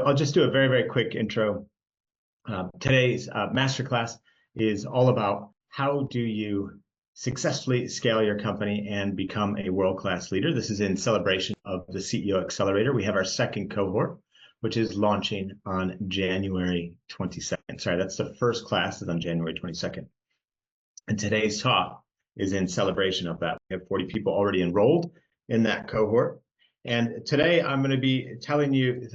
I'll just do a very, very quick intro. Today's masterclass is all about how do you successfully scale your company and become a world-class leader. This is in celebration of the CEO Accelerator. We have our second cohort, which is launching on January 22nd. Sorry, that's the first class is on January 22nd. And today's talk is in celebration of that. We have 40 people already enrolled in that cohort. And today I'm going to be telling you,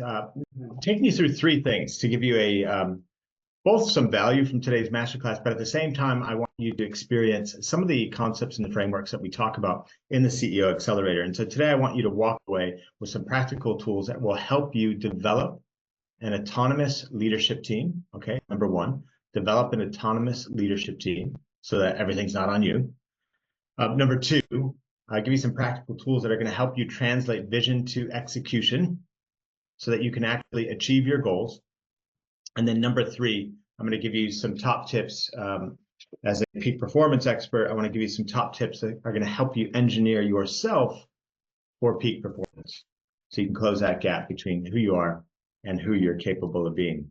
taking you through three things to give you both some value from today's masterclass, but at the same time, I want you to experience some of the concepts and the frameworks that we talk about in the CEO Accelerator. And so today I want you to walk away with some practical tools that will help you develop an autonomous leadership team. Okay, number one, develop an autonomous leadership team so that everything's not on you. Number two, give you some practical tools that are going to help you translate vision to execution so that you can actually achieve your goals. And then number three, I'm going to give you some top tips. As a peak performance expert, I want to give you some top tips that are going to help you engineer yourself for peak performance so you can close that gap between who you are and who you're capable of being.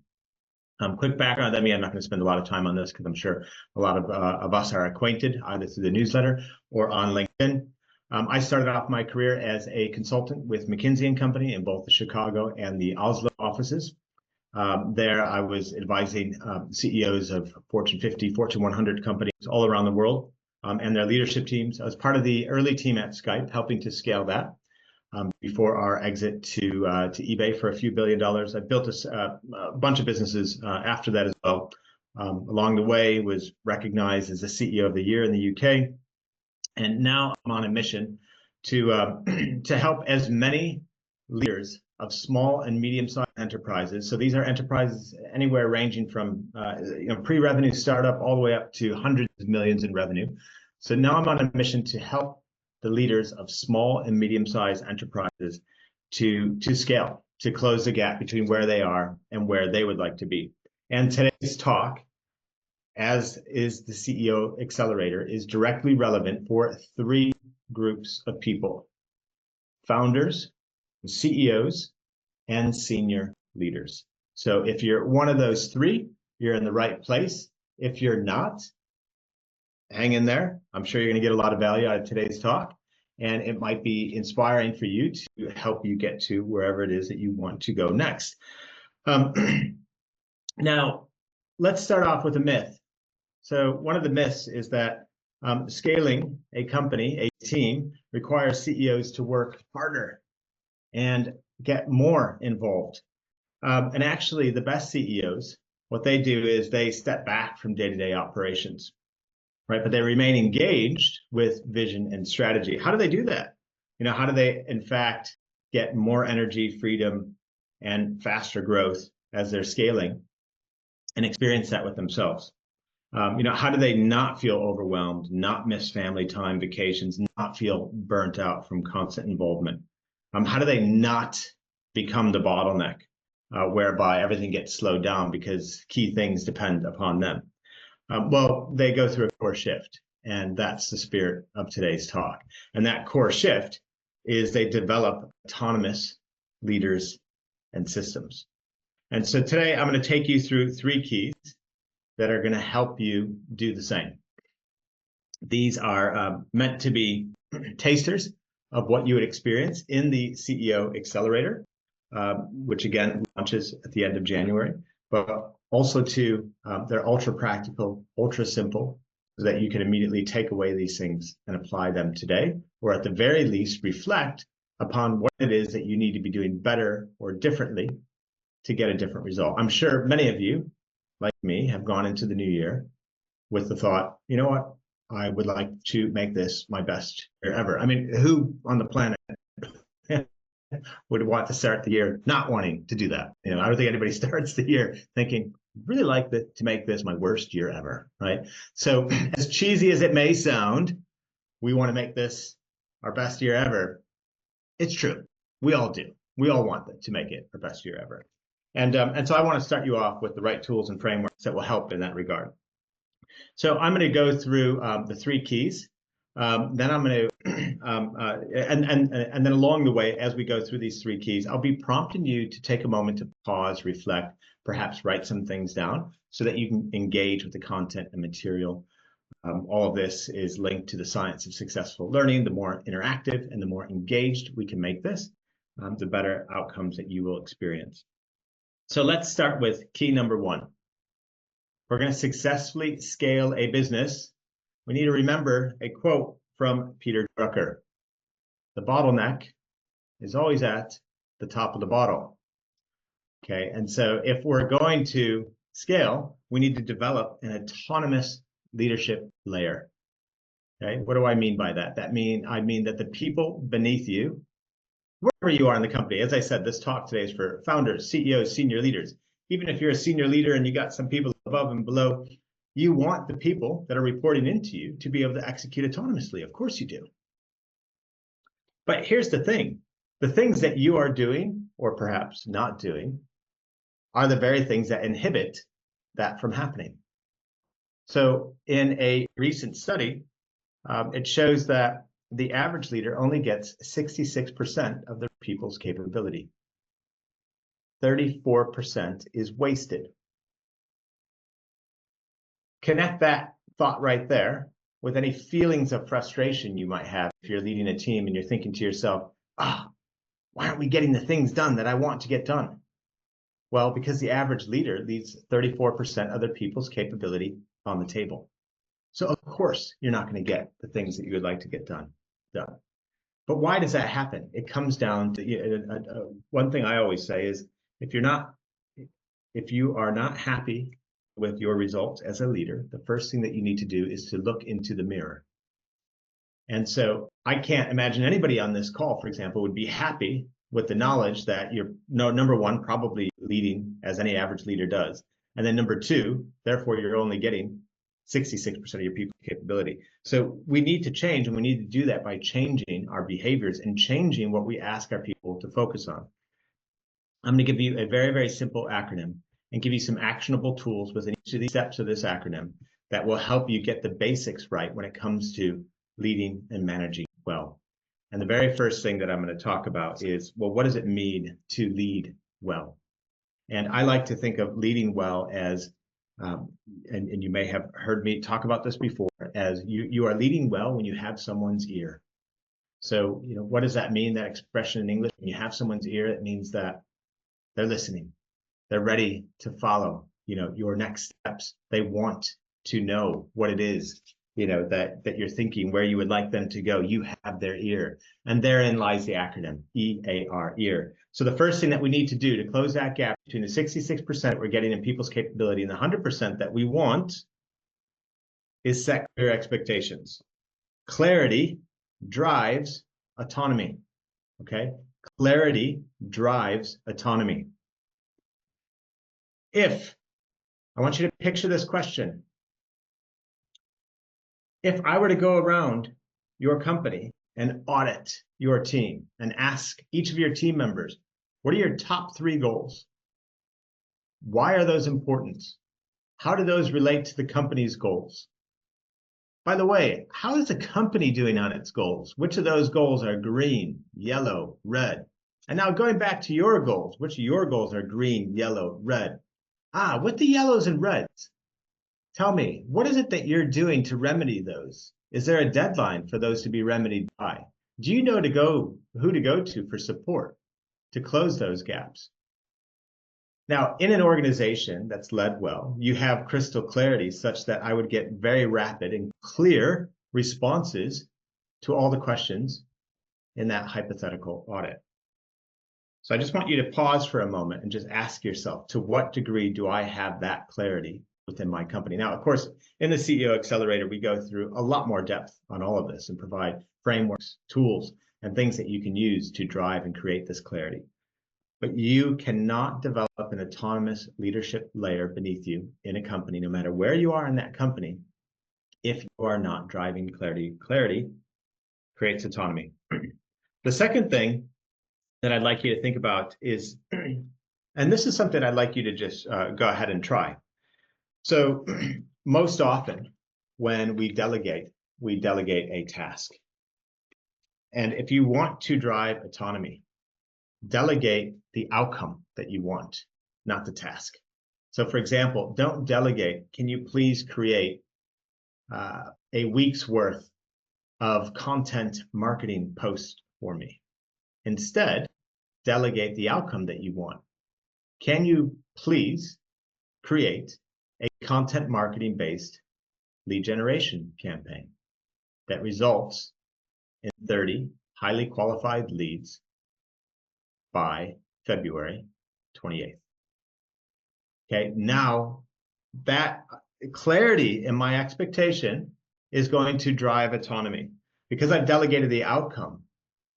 Quick background on me. I'm not going to spend a lot of time on this because I'm sure a lot of us are acquainted either through the newsletter or on LinkedIn. I started off my career as a consultant with McKinsey & Company in both the Chicago and the Oslo offices. There I was advising CEOs of Fortune 50, Fortune 100 companies all around the world and their leadership teams. I was part of the early team at Skype, helping to scale that before our exit to eBay for a few $1 billion. I built a bunch of businesses after that as well. Along the way, was recognized as the CEO of the Year in the UK. And now I'm on a mission to help as many leaders of small and medium-sized enterprises. So these are enterprises anywhere ranging from pre-revenue startup all the way up to hundreds of millions in revenue. So now I'm on a mission to help the leaders of small and medium-sized enterprises to scale, to close the gap between where they are and where they would like to be. And today's talk, as is the CEO Accelerator, is directly relevant for three groups of people: founders, CEOs, and senior leaders. So if you're one of those three, you're in the right place. If you're not, hang in there. I'm sure you're going to get a lot of value out of today's talk, and it might be inspiring for you to help you get to wherever it is that you want to go next. Now, let's start off with a myth. So one of the myths is that scaling a company, a team, requires CEOs to work harder and get more involved. And actually, the best CEOs, what they do is they step back from day-to-day operations, right? But they remain engaged with vision and strategy. How do they do that? How do they, in fact, get more energy, freedom, and faster growth as they're scaling and experience that with themselves? How do they not feel overwhelmed, not miss family time, vacations, not feel burnt out from constant involvement? How do they not become the bottleneck whereby everything gets slowed down because key things depend upon them? Well, they go through a core shift, and that's the spirit of today's talk. And that core shift is they develop autonomous leaders and systems. And so today I'm going to take you through three keys that are going to help you do the same. These are meant to be tasters of what you would experience in the CEO Accelerator, which again launches at the end of January, but also they're ultra practical, ultra simple, so that you can immediately take away these things and apply them today, or at the very least reflect upon what it is that you need to be doing better or differently to get a different result. I'm sure many of you, like me, have gone into the new year with the thought, you know what, I would like to make this my best year ever. I mean, who on the planet would want to start the year not wanting to do that? I don't think anybody starts the year thinking, really like to make this my worst year ever, right? So as cheesy as it may sound, we want to make this our best year ever. It's true. We all do. We all want to make it our best year ever. And so I want to start you off with the right tools and frameworks that will help in that regard. So I'm going to go through the three keys Then I'm going to, and then along the way, as we go through these 3 keys, I'll be prompting you to take a moment to pause, reflect, perhaps write some things down so that you can engage with the content and material. All of this is linked to the science of successful learning. The more interactive and the more engaged we can make this, the better outcomes that you will experience. So let's start with key number 1. We're going to successfully scale a business. We need to remember a quote from Peter Drucker. The bottleneck is always at the top of the bottle. Okay, and so if we're going to scale, we need to develop an autonomous leadership layer. Okay, what do I mean by that? I mean that the people beneath you, wherever you are in the company, as I said, this talk today is for founders, CEOs, senior leaders. Even if you're a senior leader and you got some people above and below, you want the people that are reporting into you to be able to execute autonomously. Of course you do. But here's the thing. The things that you are doing, or perhaps not doing, are the very things that inhibit that from happening. So in a recent study, it shows that the average leader only gets 66% of their people's capability. 34% is wasted. Connect that thought right there with any feelings of frustration you might have if you're leading a team and you're thinking to yourself, why aren't we getting the things done that I want to get done? Well, because the average leader leaves 34% of their people's capability on the table. So of course, you're not going to get the things that you would like to get done. But why does that happen? It comes down to, one thing I always say is, if you are not happy with your results as a leader, the first thing that you need to do is to look into the mirror. And so I can't imagine anybody on this call, for example, would be happy with the knowledge that you're, number 1, probably leading as any average leader does. And then number 2, therefore, you're only getting 66% of your people's capability. So we need to change, and we need to do that by changing our behaviors and changing what we ask our people to focus on. I'm going to give you a very, very simple acronym and give you some actionable tools within each of these steps of this acronym that will help you get the basics right when it comes to leading and managing well. And the very first thing that I'm going to talk about is, well, what does it mean to lead well? And I like to think of leading well as, and you may have heard me talk about this before, as you are leading well when you have someone's ear. So, what does that mean, that expression in English? When you have someone's ear, it means that they're listening. They're ready to follow, your next steps. They want to know what it is, that you're thinking, where you would like them to go. You have their ear. And therein lies the acronym, EAR, ear. So the first thing that we need to do to close that gap between the 66% we're getting in people's capability and the 100% that we want is set clear expectations. Clarity drives autonomy, okay? Clarity drives autonomy. I want you to picture this question. If I were to go around your company and audit your team and ask each of your team members, what are your top 3 goals? Why are those important? How do those relate to the company's goals? By the way, how is the company doing on its goals? Which of those goals are green, yellow, red? And now going back to your goals, which of your goals are green, yellow, red? With the yellows and reds, tell me, what is it that you're doing to remedy those? Is there a deadline for those to be remedied by? Do you know who to go to for support to close those gaps? Now, in an organization that's led well, you have crystal clarity such that I would get very rapid and clear responses to all the questions in that hypothetical audit. So I just want you to pause for a moment and just ask yourself, to what degree do I have that clarity within my company? Now, of course, in the CEO Accelerator, we go through a lot more depth on all of this and provide frameworks, tools, and things that you can use to drive and create this clarity. But you cannot develop an autonomous leadership layer beneath you in a company, no matter where you are in that company, if you are not driving clarity. Clarity creates autonomy. The second thing that I'd like you to think about is, and this is something I'd like you to just go ahead and try. So most often when we delegate, we delegate a task. And if you want to drive autonomy, delegate the outcome that you want, not the task. So for example, don't delegate, can you please create a week's worth of content marketing posts for me? Instead, delegate the outcome that you want. Can you please create a content marketing based lead generation campaign that results in 30 highly qualified leads by February 28th? Okay, now that clarity in my expectation is going to drive autonomy because I've delegated the outcome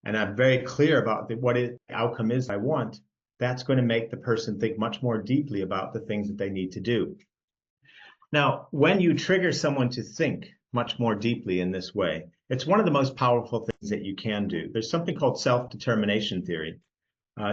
and I'm very clear about what the outcome is I want. That's going to make the person think much more deeply about the things that they need to do. Now, when you trigger someone to think much more deeply in this way, it's one of the most powerful things that you can do. There's something called self-determination theory.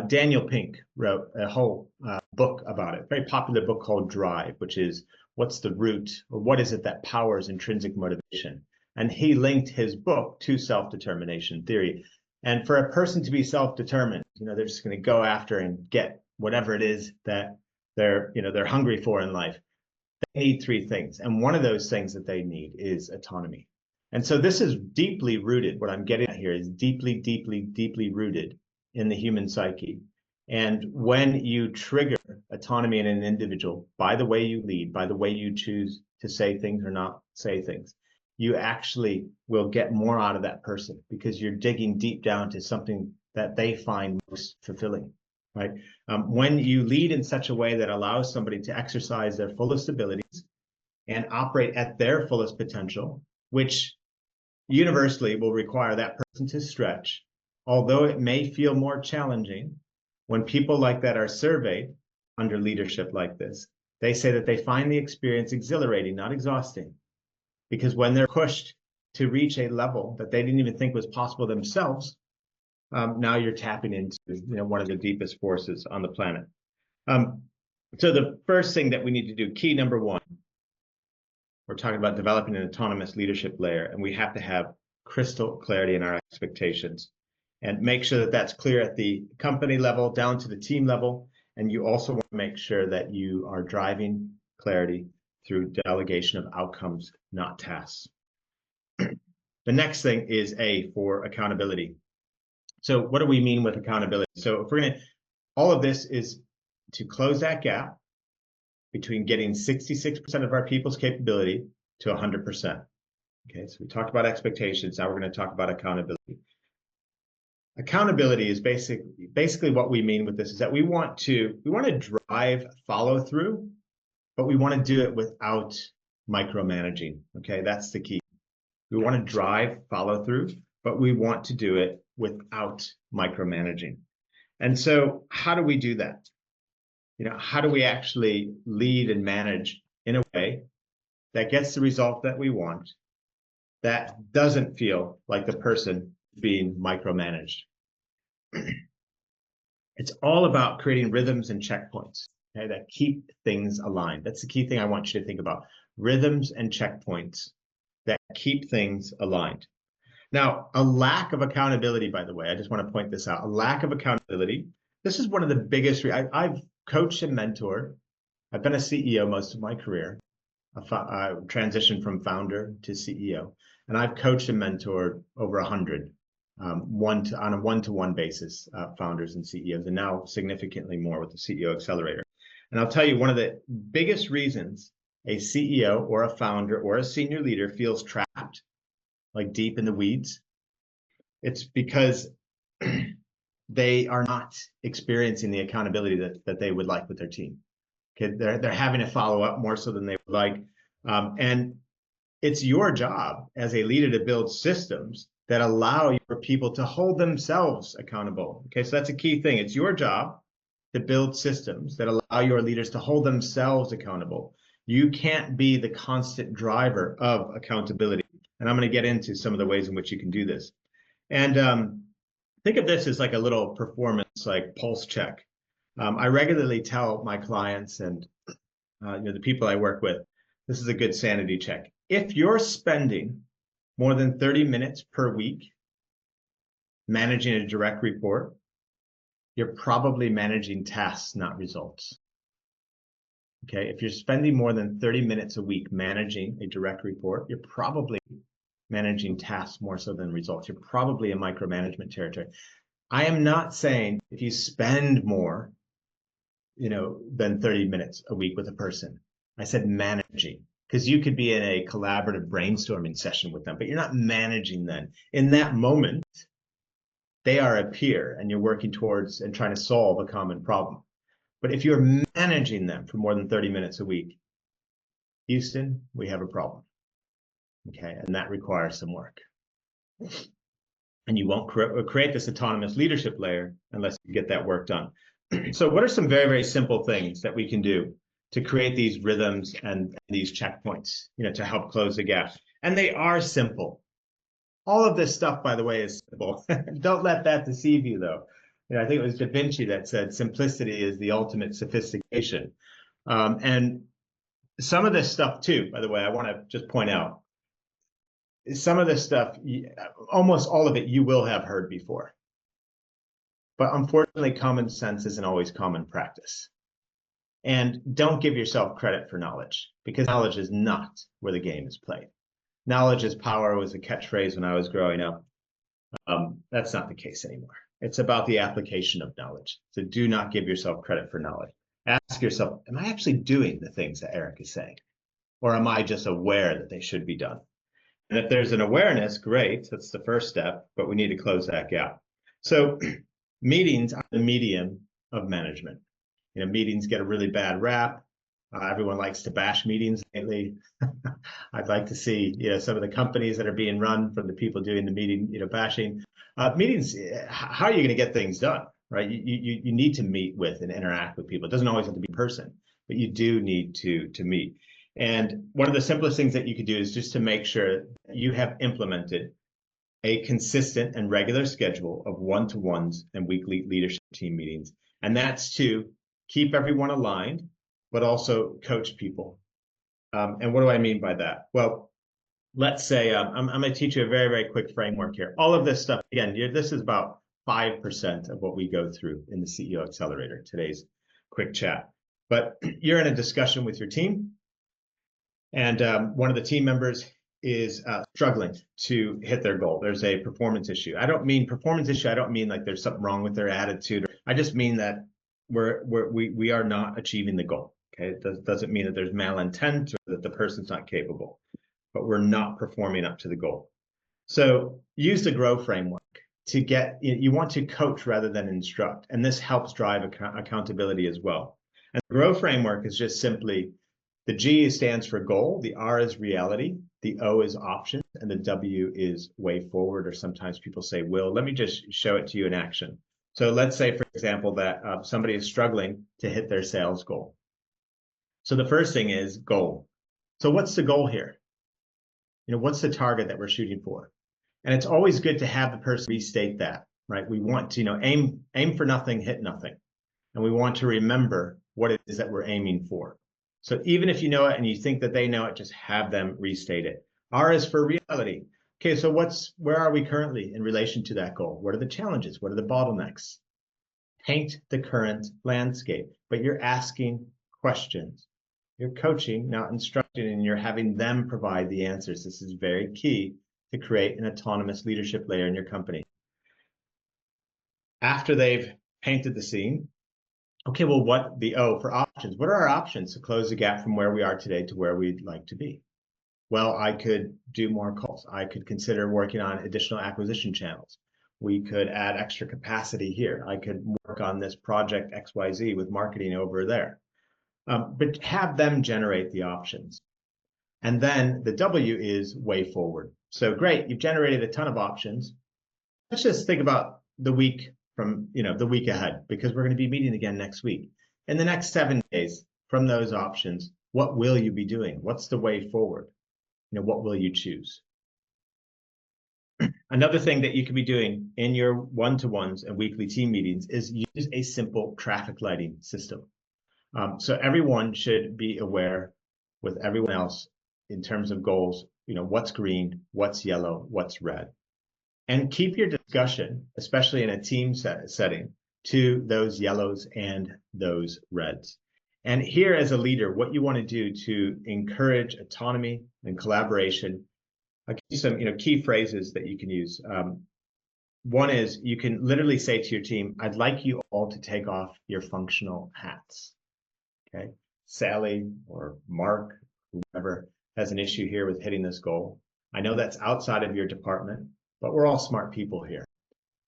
Daniel Pink wrote a whole book about it, a very popular book called Drive, which is what's the root or what is it that powers intrinsic motivation? And he linked his book to self-determination theory. And for a person to be self-determined, they're just going to go after and get whatever it is that they're hungry for in life. They need three things. And one of those things that they need is autonomy. And so this is deeply rooted. What I'm getting at here is deeply, deeply, deeply rooted in the human psyche. And when you trigger autonomy in an individual by the way you lead, by the way you choose to say things or not say things, you actually will get more out of that person because you're digging deep down to something that they find most fulfilling, right? When you lead in such a way that allows somebody to exercise their fullest abilities and operate at their fullest potential, which universally will require that person to stretch, although it may feel more challenging, when people like that are surveyed under leadership like this, they say that they find the experience exhilarating, not exhausting. Because when they're pushed to reach a level that they didn't even think was possible themselves, now you're tapping into one of the deepest forces on the planet. So the first thing that we need to do, key number one, we're talking about developing an autonomous leadership layer, and we have to have crystal clarity in our expectations and make sure that that's clear at the company level down to the team level. And you also want to make sure that you are driving clarity through delegation of outcomes, not tasks. The next thing is A, for accountability. So what do we mean with accountability? So if we're going to, all of this is to close that gap between getting 66% of our people's capability to 100%. Okay, so we talked about expectations. Now we're going to talk about accountability. Accountability is basically what we mean with this is that we want to drive follow through, but we want to do it without micromanaging. Okay, that's the key. We want to drive follow through, but we want to do it without micromanaging. And so how do we do that? How do we actually lead and manage in a way that gets the result that we want, that doesn't feel like the person being micromanaged? It's all about creating rhythms and checkpoints, okay, that keep things aligned. That's the key thing I want you to think about. Rhythms and checkpoints that keep things aligned. Now, a lack of accountability, by the way, I just want to point this out. A lack of accountability. This is one of the biggest. I've coached and mentored. I've been a CEO most of my career. I transitioned from founder to CEO, and I've coached and mentored over 100 on a one-to-one basis, founders and CEOs, and now significantly more with the CEO Accelerator. And I'll tell you, one of the biggest reasons a CEO or a founder or a senior leader feels trapped, like deep in the weeds, it's because they are not experiencing the accountability that they would like with their team. Okay, they're having to follow up more so than they would like. And it's your job as a leader to build systems that allow your people to hold themselves accountable. Okay, so that's a key thing. It's your job to build systems that allow your leaders to hold themselves accountable. You can't be the constant driver of accountability. And I'm going to get into some of the ways in which you can do this. And think of this as like a little performance, like pulse check. I regularly tell my clients and the people I work with, this is a good sanity check. If you're spending more than 30 minutes per week managing a direct report, you're probably managing tasks, not results. Okay, if you're spending more than 30 minutes a week managing a direct report, you're probably managing tasks more so than results. You're probably in micromanagement territory. I am not saying if you spend more, than 30 minutes a week with a person. I said managing, because you could be in a collaborative brainstorming session with them, but you're not managing them. In that moment, they are a peer and you're working towards and trying to solve a common problem. But if you're managing them for more than 30 minutes a week, Houston, we have a problem. Okay, and that requires some work. And you won't create this autonomous leadership layer unless you get that work done. So what are some very, very simple things that we can do to create these rhythms and these checkpoints, to help close the gap? And they are simple. All of this stuff, by the way, is simple. Don't let that deceive you, though. I think it was Da Vinci that said simplicity is the ultimate sophistication. And some of this stuff, too, by the way, I want to just point out, some of this stuff, almost all of it, you will have heard before. But unfortunately, common sense isn't always common practice. And don't give yourself credit for knowledge, because knowledge is not where the game is played. Knowledge is power was a catchphrase when I was growing up. That's not the case anymore. It's about the application of knowledge. So do not give yourself credit for knowledge. Ask yourself, am I actually doing the things that Eric is saying? Or am I just aware that they should be done? And if there's an awareness, great, that's the first step, but we need to close that gap. So meetings are the medium of management. Meetings get a really bad rap. Everyone likes to bash meetings lately. I'd like to see, some of the companies that are being run from the people doing the meeting, bashing. Meetings, how are you going to get things done, right? You need to meet with and interact with people. It doesn't always have to be in person, but you do need to meet. And one of the simplest things that you could do is just to make sure that you have implemented a consistent and regular schedule of one-to-ones and weekly leadership team meetings. And that's to keep everyone aligned, but also coach people. And what do I mean by that? Well, let's say I'm going to teach you a very, very quick framework here. All of this stuff, again, this is about 5% of what we go through in the CEO Accelerator, today's quick chat. But you're in a discussion with your team, and one of the team members is struggling to hit their goal. There's a performance issue. I don't mean performance issue. I don't mean like there's something wrong with their attitude. I just mean that we are not achieving the goal. Okay, it doesn't mean that there's malintent or that the person's not capable, but we're not performing up to the goal. So use the GROW framework to you want to coach rather than instruct, and this helps drive accountability as well. And the GROW framework is just simply, the G stands for goal, the R is reality, the O is options, and the W is way forward, or sometimes people say will. Let me just show it to you in action. So let's say, for example, that somebody is struggling to hit their sales goal. So the first thing is goal. So what's the goal here? What's the target that we're shooting for? And it's always good to have the person restate that, right? We want to, aim for nothing, hit nothing. And we want to remember what it is that we're aiming for. So even if you know it and you think that they know it, just have them restate it. R is for reality. Okay, so where are we currently in relation to that goal? What are the challenges? What are the bottlenecks? Paint the current landscape, but you're asking questions. You're coaching, not instructing, and you're having them provide the answers. This is very key to create an autonomous leadership layer in your company. After they've painted the scene, okay, well, what the O for options? What are our options to close the gap from where we are today to where we'd like to be? Well, I could do more calls. I could consider working on additional acquisition channels. We could add extra capacity here. I could work on this project XYZ with marketing over there. But have them generate the options. And then the W is way forward. So great, you've generated a ton of options. Let's just think about the week from, the week ahead, because we're going to be meeting again next week. In the next 7 days from those options, what will you be doing? What's the way forward? What will you choose? Another thing that you could be doing in your one-to-ones and weekly team meetings is use a simple traffic lighting system. So everyone should be aware with everyone else in terms of goals, what's green, what's yellow, what's red. And keep your discussion, especially in a team setting, to those yellows and those reds. And here as a leader, what you want to do to encourage autonomy and collaboration, I'll give you some key phrases that you can use. One is you can literally say to your team, I'd like you all to take off your functional hats. Okay, Sally or Mark, whoever has an issue here with hitting this goal. I know that's outside of your department, but we're all smart people here.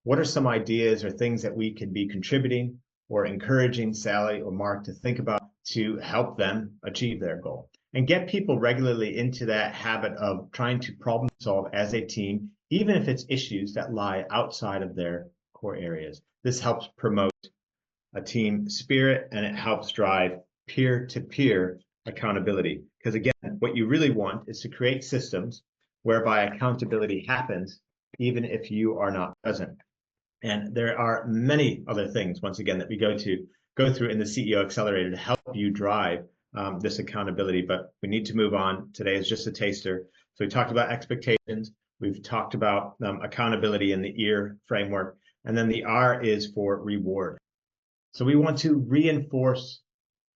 What are some ideas or things that we could be contributing or encouraging Sally or Mark to think about to help them achieve their goal? And get people regularly into that habit of trying to problem solve as a team, even if it's issues that lie outside of their core areas. This helps promote a team spirit, and it helps drive peer-to-peer accountability. Because again, what you really want is to create systems whereby accountability happens even if you are not present. And there are many other things, once again, that we go through in the CEO Accelerator to help you drive this accountability. But we need to move on. Today is just a taster. So we talked about expectations. We've talked about accountability in the EAR framework. And then the R is for reward. So we want to reinforce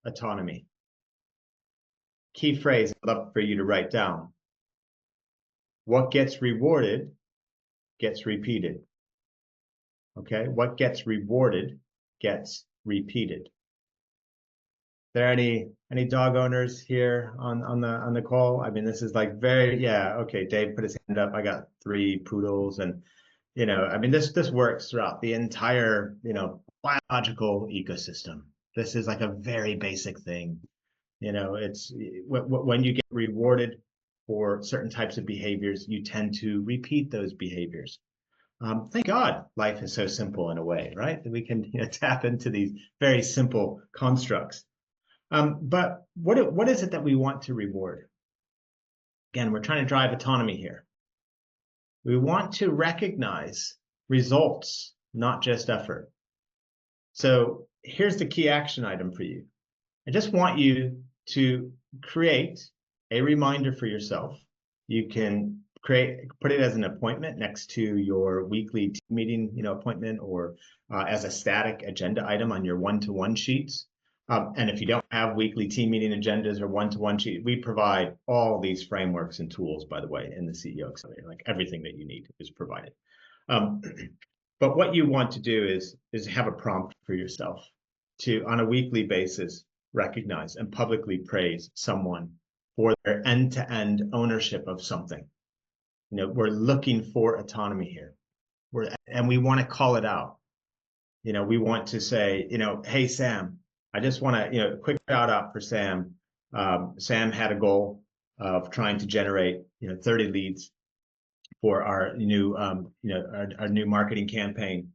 autonomy. Key phrase I'd love for you to write down. What gets rewarded gets repeated. Okay, what gets rewarded gets repeated. There any dog owners here on the call? I mean, this is like okay, Dave put his hand up. I got 3 poodles, and I mean, this works throughout the entire biological ecosystem. This is like a very basic thing. It's when you get rewarded for certain types of behaviors, you tend to repeat those behaviors. Thank God life is so simple in a way, right? That we can tap into these very simple constructs. But what is it that we want to reward? Again, we're trying to drive autonomy here. We want to recognize results, not just effort. So here's the key action item for you. I just want you to create a reminder for yourself. You can put it as an appointment next to your weekly team meeting appointment, or as a static agenda item on your one-to-one sheets. And if you don't have weekly team meeting agendas or one-to-one sheet, we provide all these frameworks and tools, by the way, in the CEO Accelerator. Like everything that you need is provided. But what you want to do is have a prompt for yourself to, on a weekly basis, recognize and publicly praise someone for their end-to-end ownership of something. We're looking for autonomy here. And we want to call it out. We want to say, hey, Sam, I just want to, quick shout out for Sam. Sam had a goal of trying to generate, 30 leads for our new, our new marketing campaign.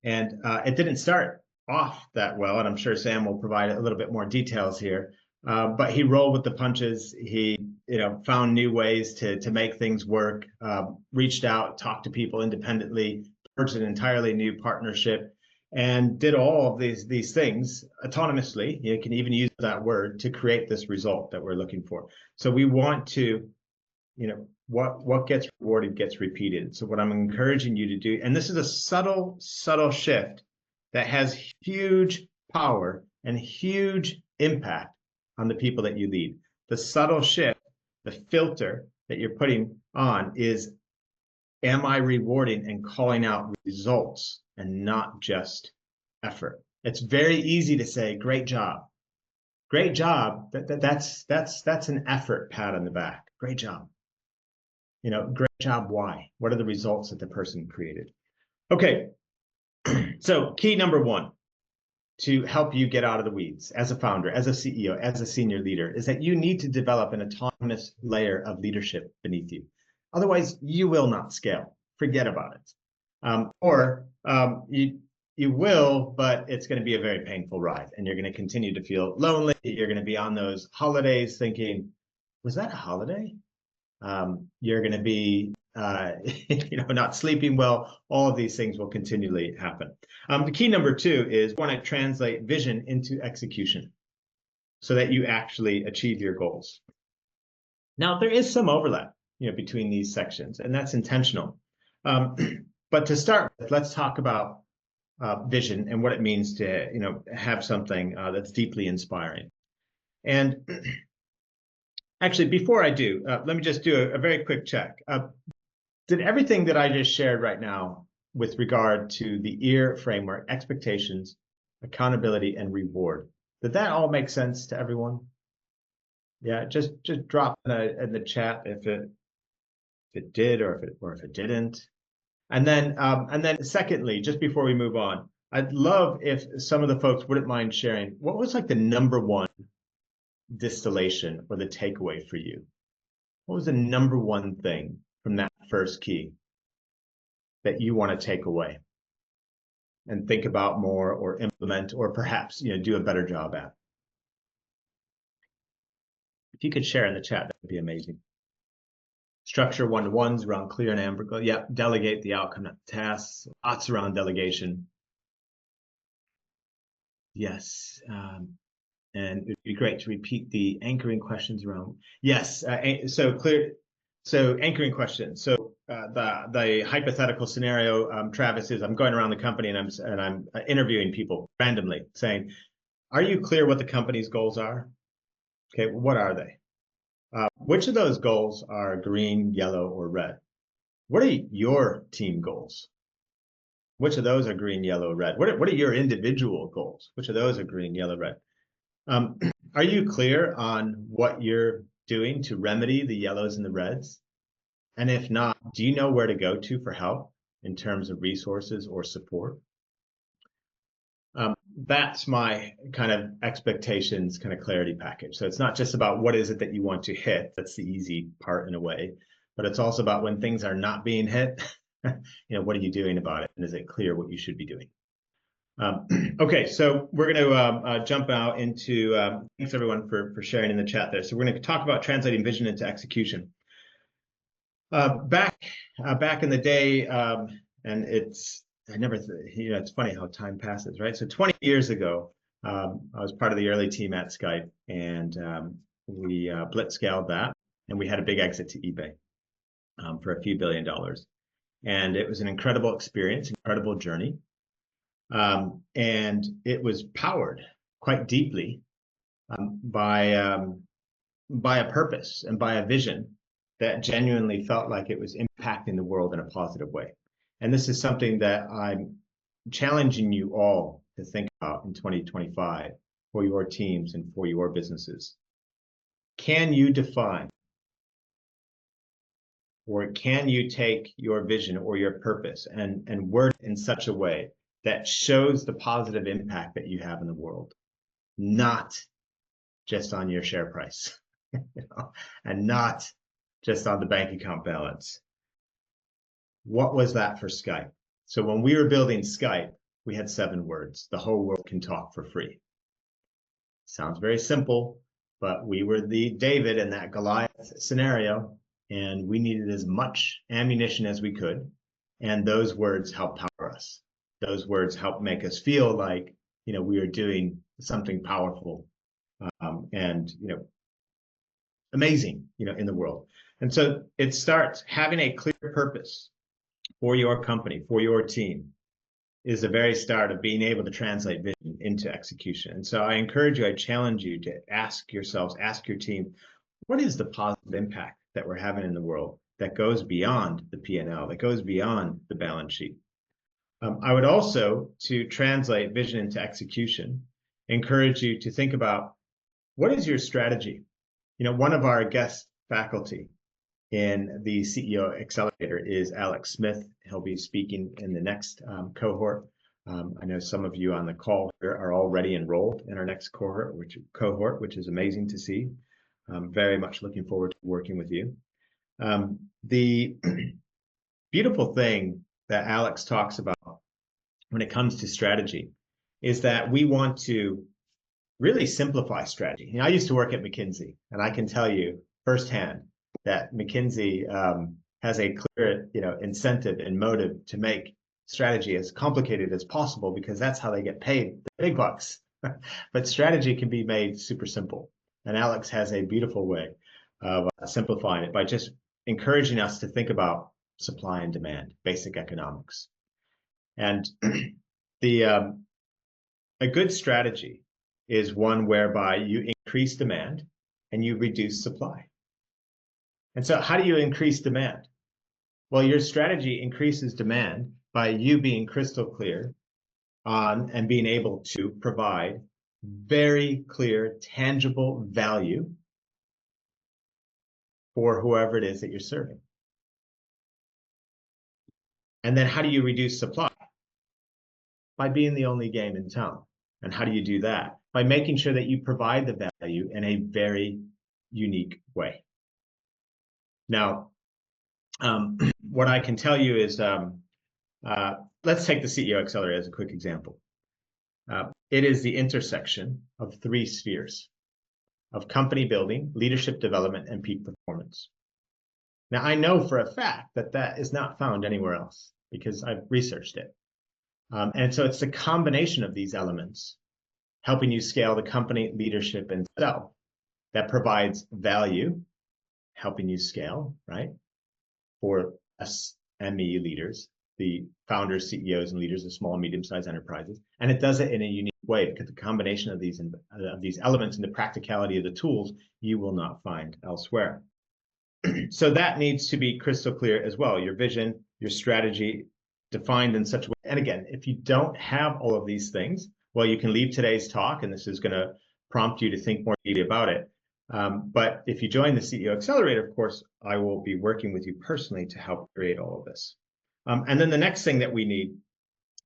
And it didn't start off that well, and I'm sure Sam will provide a little bit more details here. But he rolled with the punches. He, found new ways to make things work, reached out, talked to people independently, forged an entirely new partnership, and did all of these things autonomously. You can even use that word to create this result that we're looking for. So we want to, what gets rewarded gets repeated. So what I'm encouraging you to do, and this is a subtle shift that has huge power and huge impact on the people that you lead. The subtle shift, the filter that you're putting on is, am I rewarding and calling out results and not just effort? It's very easy to say, great job. Great job. That's an effort pat on the back. Great job. Great job. Why? What are the results that the person created? Okay. So key number 1 to help you get out of the weeds as a founder, as a CEO, as a senior leader, is that you need to develop an autonomous layer of leadership beneath you. Otherwise, you will not scale. Forget about it. You will, but it's going to be a very painful ride, and you're going to continue to feel lonely. You're going to be on those holidays thinking, was that a holiday? You're going to be not sleeping well. All of these things will continually happen. The key number 2 is want to translate vision into execution so that you actually achieve your goals. Now, there is some overlap between these sections, and that's intentional. But to start with, let's talk about vision and what it means to have something that's deeply inspiring. And actually, before I do, let me just do a very quick check. Did everything that I just shared right now with regard to the EAR framework, expectations, accountability, and reward, did that all make sense to everyone? Yeah, just drop in the chat if it did or if it didn't. And then secondly, just before we move on, I'd love if some of the folks wouldn't mind sharing what was like the number one distillation or the takeaway for you. What was the number one thing from that first key that you want to take away and think about more or implement or perhaps do a better job at? If you could share in the chat, that would be amazing. Structure one-to-ones around clear and amber. Yeah, delegate the outcome, not the tasks. Lots around delegation. Yes, and it'd be great to repeat the anchoring questions around. Yes, so anchoring questions. So the hypothetical scenario, Travis, is I'm going around the company and I'm interviewing people randomly, saying, "Are you clear what the company's goals are?" Okay, what are they? Which of those goals are green, yellow, or red? What are your team goals? Which of those are green, yellow, red? What are your individual goals? Which of those are green, yellow, red? Are you clear on what you're doing to remedy the yellows and the reds? And if not, do you know where to go to for help in terms of resources or support? That's my kind of expectations, kind of clarity package. So it's not just about what is it that you want to hit. That's the easy part in a way, but it's also about when things are not being hit, what are you doing about it? And is it clear what you should be doing? Okay, so we're going to jump out into, thanks everyone for sharing in the chat there. So we're going to talk about translating vision into execution. Back in the day, and it's funny how time passes, right? So 20 years ago, I was part of the early team at Skype, and we blitzscaled that, and we had a big exit to eBay for a few $1 billion. And it was an incredible experience, incredible journey. And it was powered quite deeply by a purpose and by a vision that genuinely felt like it was impacting the world in a positive way. And this is something that I'm challenging you all to think about in 2025 for your teams and for your businesses. Can you define, or can you take your vision or your purpose and word it in such a way that shows the positive impact that you have in the world, not just on your share price, and not just on the bank account balance? What was that for Skype? So when we were building Skype, we had 7 words. The whole world can talk for free. Sounds very simple, but we were the David in that Goliath scenario, and we needed as much ammunition as we could. And those words helped power us. Those words helped make us feel like, we are doing something powerful and, amazing, in the world. And so it starts having a clear purpose for your company, for your team, is the very start of being able to translate vision into execution. And so I encourage you, I challenge you to ask yourselves, ask your team, what is the positive impact that we're having in the world that goes beyond the P&L, that goes beyond the balance sheet? I would also, to translate vision into execution, encourage you to think about, what is your strategy? One of our guest faculty in the CEO Accelerator is Alex Smith. He'll be speaking in the next cohort. I know some of you on the call here are already enrolled in our next cohort, which is amazing to see. I'm very much looking forward to working with you. The beautiful thing that Alex talks about when it comes to strategy is that we want to really simplify strategy. I used to work at McKinsey, and I can tell you firsthand that McKinsey has a clear, incentive and motive to make strategy as complicated as possible, because that's how they get paid the big bucks. But strategy can be made super simple, and Alex has a beautiful way of simplifying it by just encouraging us to think about supply and demand, basic economics. And a good strategy is one whereby you increase demand and you reduce supply. And so how do you increase demand? Well, your strategy increases demand by you being crystal clear on and being able to provide very clear, tangible value for whoever it is that you're serving. And then how do you reduce supply? By being the only game in town. And how do you do that? By making sure that you provide the value in a very unique way. Now, what I can tell you is, let's take the CEO Accelerator as a quick example. It is the intersection of three spheres of company building, leadership development, and peak performance. Now, I know for a fact that that is not found anywhere else because I've researched it. And so it's the combination of these elements helping you scale the company, leadership, and sell that provides value, helping you scale, right? For SME leaders, the founders, CEOs, and leaders of small and medium-sized enterprises. And it does it in a unique way because the combination of these elements and the practicality of the tools you will not find elsewhere. So that needs to be crystal clear as well. Your vision, your strategy defined in such a way. And again, if you don't have all of these things, well, you can leave today's talk, and this is going to prompt you to think more deeply about it. But if you join the CEO Accelerator, of course, I will be working with you personally to help create all of this. And then the next thing that we need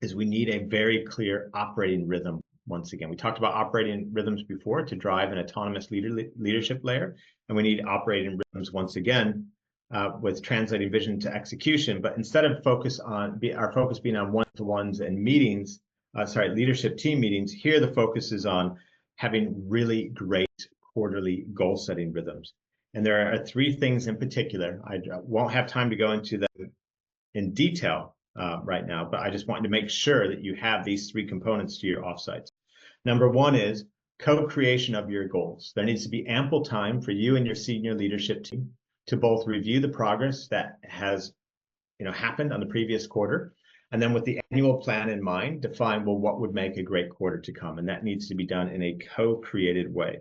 is we need a very clear operating rhythm. Once again, we talked about operating rhythms before to drive an autonomous leadership layer, and we need operating rhythms once again with translating vision to execution. But instead of our focus being on one-to-ones and meetings, leadership team meetings, here the focus is on having really great quarterly goal-setting rhythms. And there are three things in particular. I won't have time to go into them in detail right now, but I just wanted to make sure that you have these three components to your offsites. Number one is co-creation of your goals. There needs to be ample time for you and your senior leadership team to both review the progress that has happened on the previous quarter, and then with the annual plan in mind, define, well, what would make a great quarter to come? And that needs to be done in a co-created way.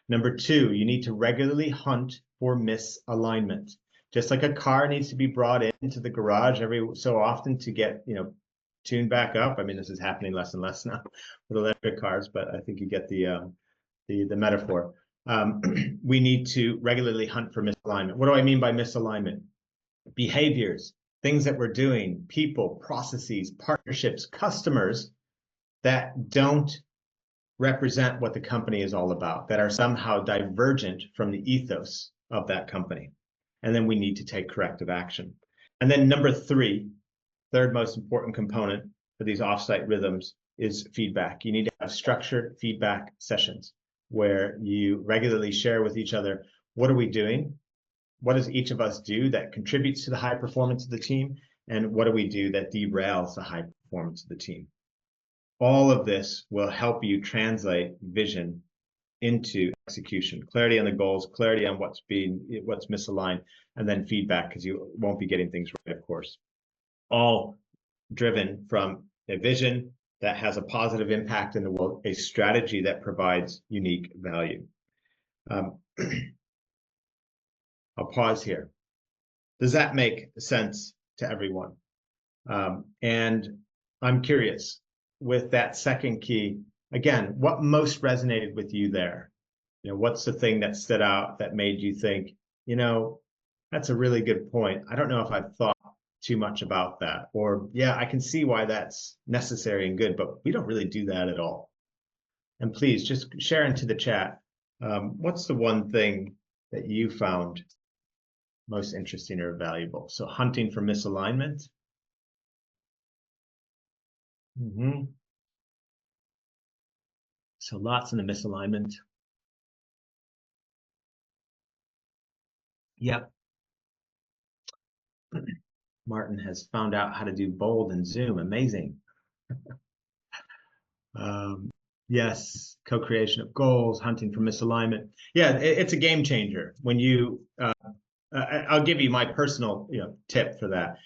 Number two, you need to regularly hunt for misalignment. Just like a car needs to be brought into the garage every so often to get, tuned back up. I mean, this is happening less and less now with electric cars, but I think you get the metaphor. We need to regularly hunt for misalignment. What do I mean by misalignment? Behaviors, things that we're doing, people, processes, partnerships, customers that don't represent what the company is all about, that are somehow divergent from the ethos of that company. And then we need to take corrective action. And then number three, third most important component for these offsite rhythms is feedback. You need to have structured feedback sessions where you regularly share with each other, what are we doing? What does each of us do that contributes to the high performance of the team? And what do we do that derails the high performance of the team? All of this will help you translate vision into execution. Clarity on the goals, clarity on what's misaligned, and then feedback, because you won't be getting things right, of course. All driven from a vision that has a positive impact in the world, a strategy that provides unique value. I'll pause here. Does that make sense to everyone? And I'm curious, with that second key, again, what most resonated with you there? What's the thing that stood out that made you think, that's a really good point. I don't know if I've thought too much about that. Or, yeah, I can see why that's necessary and good, but we don't really do that at all. And please just share into the chat, what's the one thing that you found most interesting or valuable? So hunting for misalignment. So lots in the misalignment. Yep. Martin has found out how to do bold in Zoom. Amazing. Yes, co-creation of goals, hunting for misalignment. Yeah, it's a game changer when you I'll give you my personal, tip for that.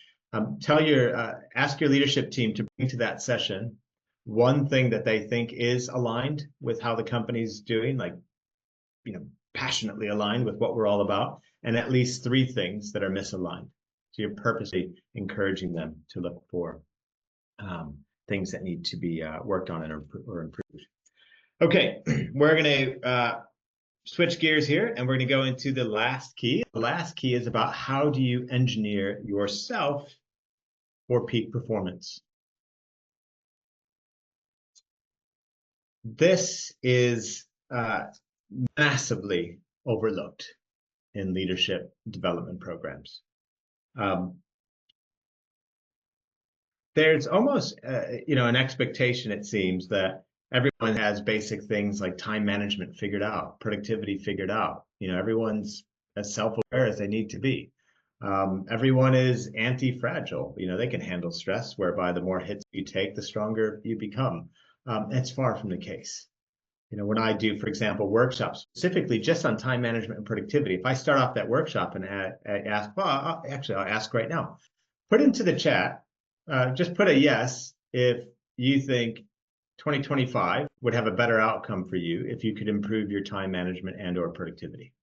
Ask your leadership team to bring to that session one thing that they think is aligned with how the company's doing, like, passionately aligned with what we're all about, and at least 3 things that are misaligned. So you're purposely encouraging them to look for things that need to be worked on or improved. Okay, we're going to switch gears here, and we're going to go into the last key. The last key is about how do you engineer yourself for peak performance. This is massively overlooked in leadership development programs. There's almost, an expectation, it seems, that everyone has basic things like time management figured out, productivity figured out. Everyone's as self-aware as they need to be. Everyone is anti-fragile. They can handle stress, whereby the more hits you take, the stronger you become. It's far from the case. When I do, for example, workshops specifically just on time management and productivity, if I start off that workshop and ask, well, I'll ask right now, put into the chat, just put a yes if you think 2025 would have a better outcome for you if you could improve your time management and or productivity.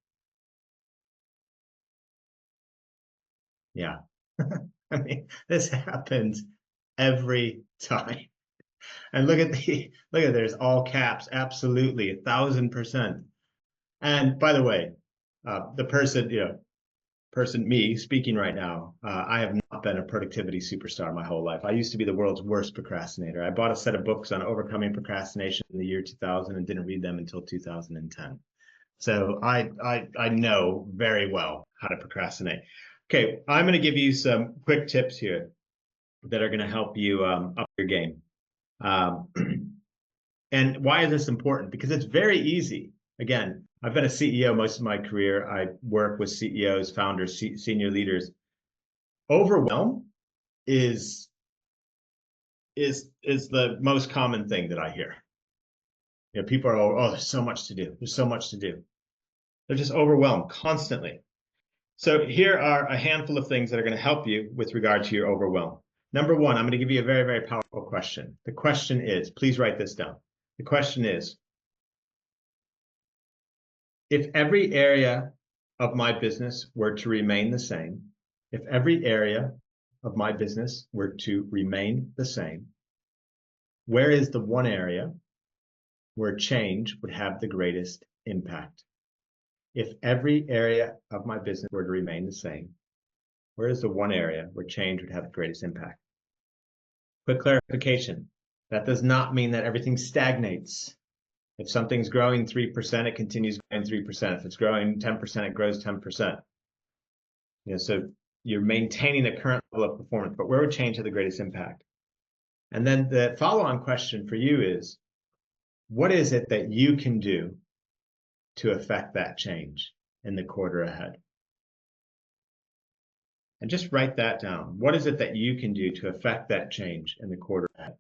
Yeah. I mean, this happens every time. And look at there's all caps, absolutely, 1,000%. And by the way, the person, me speaking right now, I have not been a productivity superstar my whole life. I used to be the world's worst procrastinator. I bought a set of books on overcoming procrastination in the year 2000 and didn't read them until 2010. So I know very well how to procrastinate. Okay, I'm going to give you some quick tips here that are going to help you up your game. And why is this important? Because it's very easy. Again, I've been a CEO most of my career. I work with CEOs, founders, senior leaders. Overwhelm is the most common thing that I hear. People are, oh, there's so much to do. There's so much to do. They're just overwhelmed constantly. So here are a handful of things that are going to help you with regard to your overwhelm. Number 1, I'm going to give you a very, very powerful question. The question is, please write this down. The question is, if every area of my business were to remain the same, if every area of my business were to remain the same, where is the one area where change would have the greatest impact? If every area of my business were to remain the same, where is the one area where change would have the greatest impact? Quick clarification. That does not mean that everything stagnates. If something's growing 3%, it continues growing 3%. If it's growing 10%, it grows 10%. So you're maintaining the current level of performance, but where would change have the greatest impact? And then the follow-on question for you is, what is it that you can do to affect that change in the quarter ahead? And just write that down. What is it that you can do to affect that change in the quarter ahead?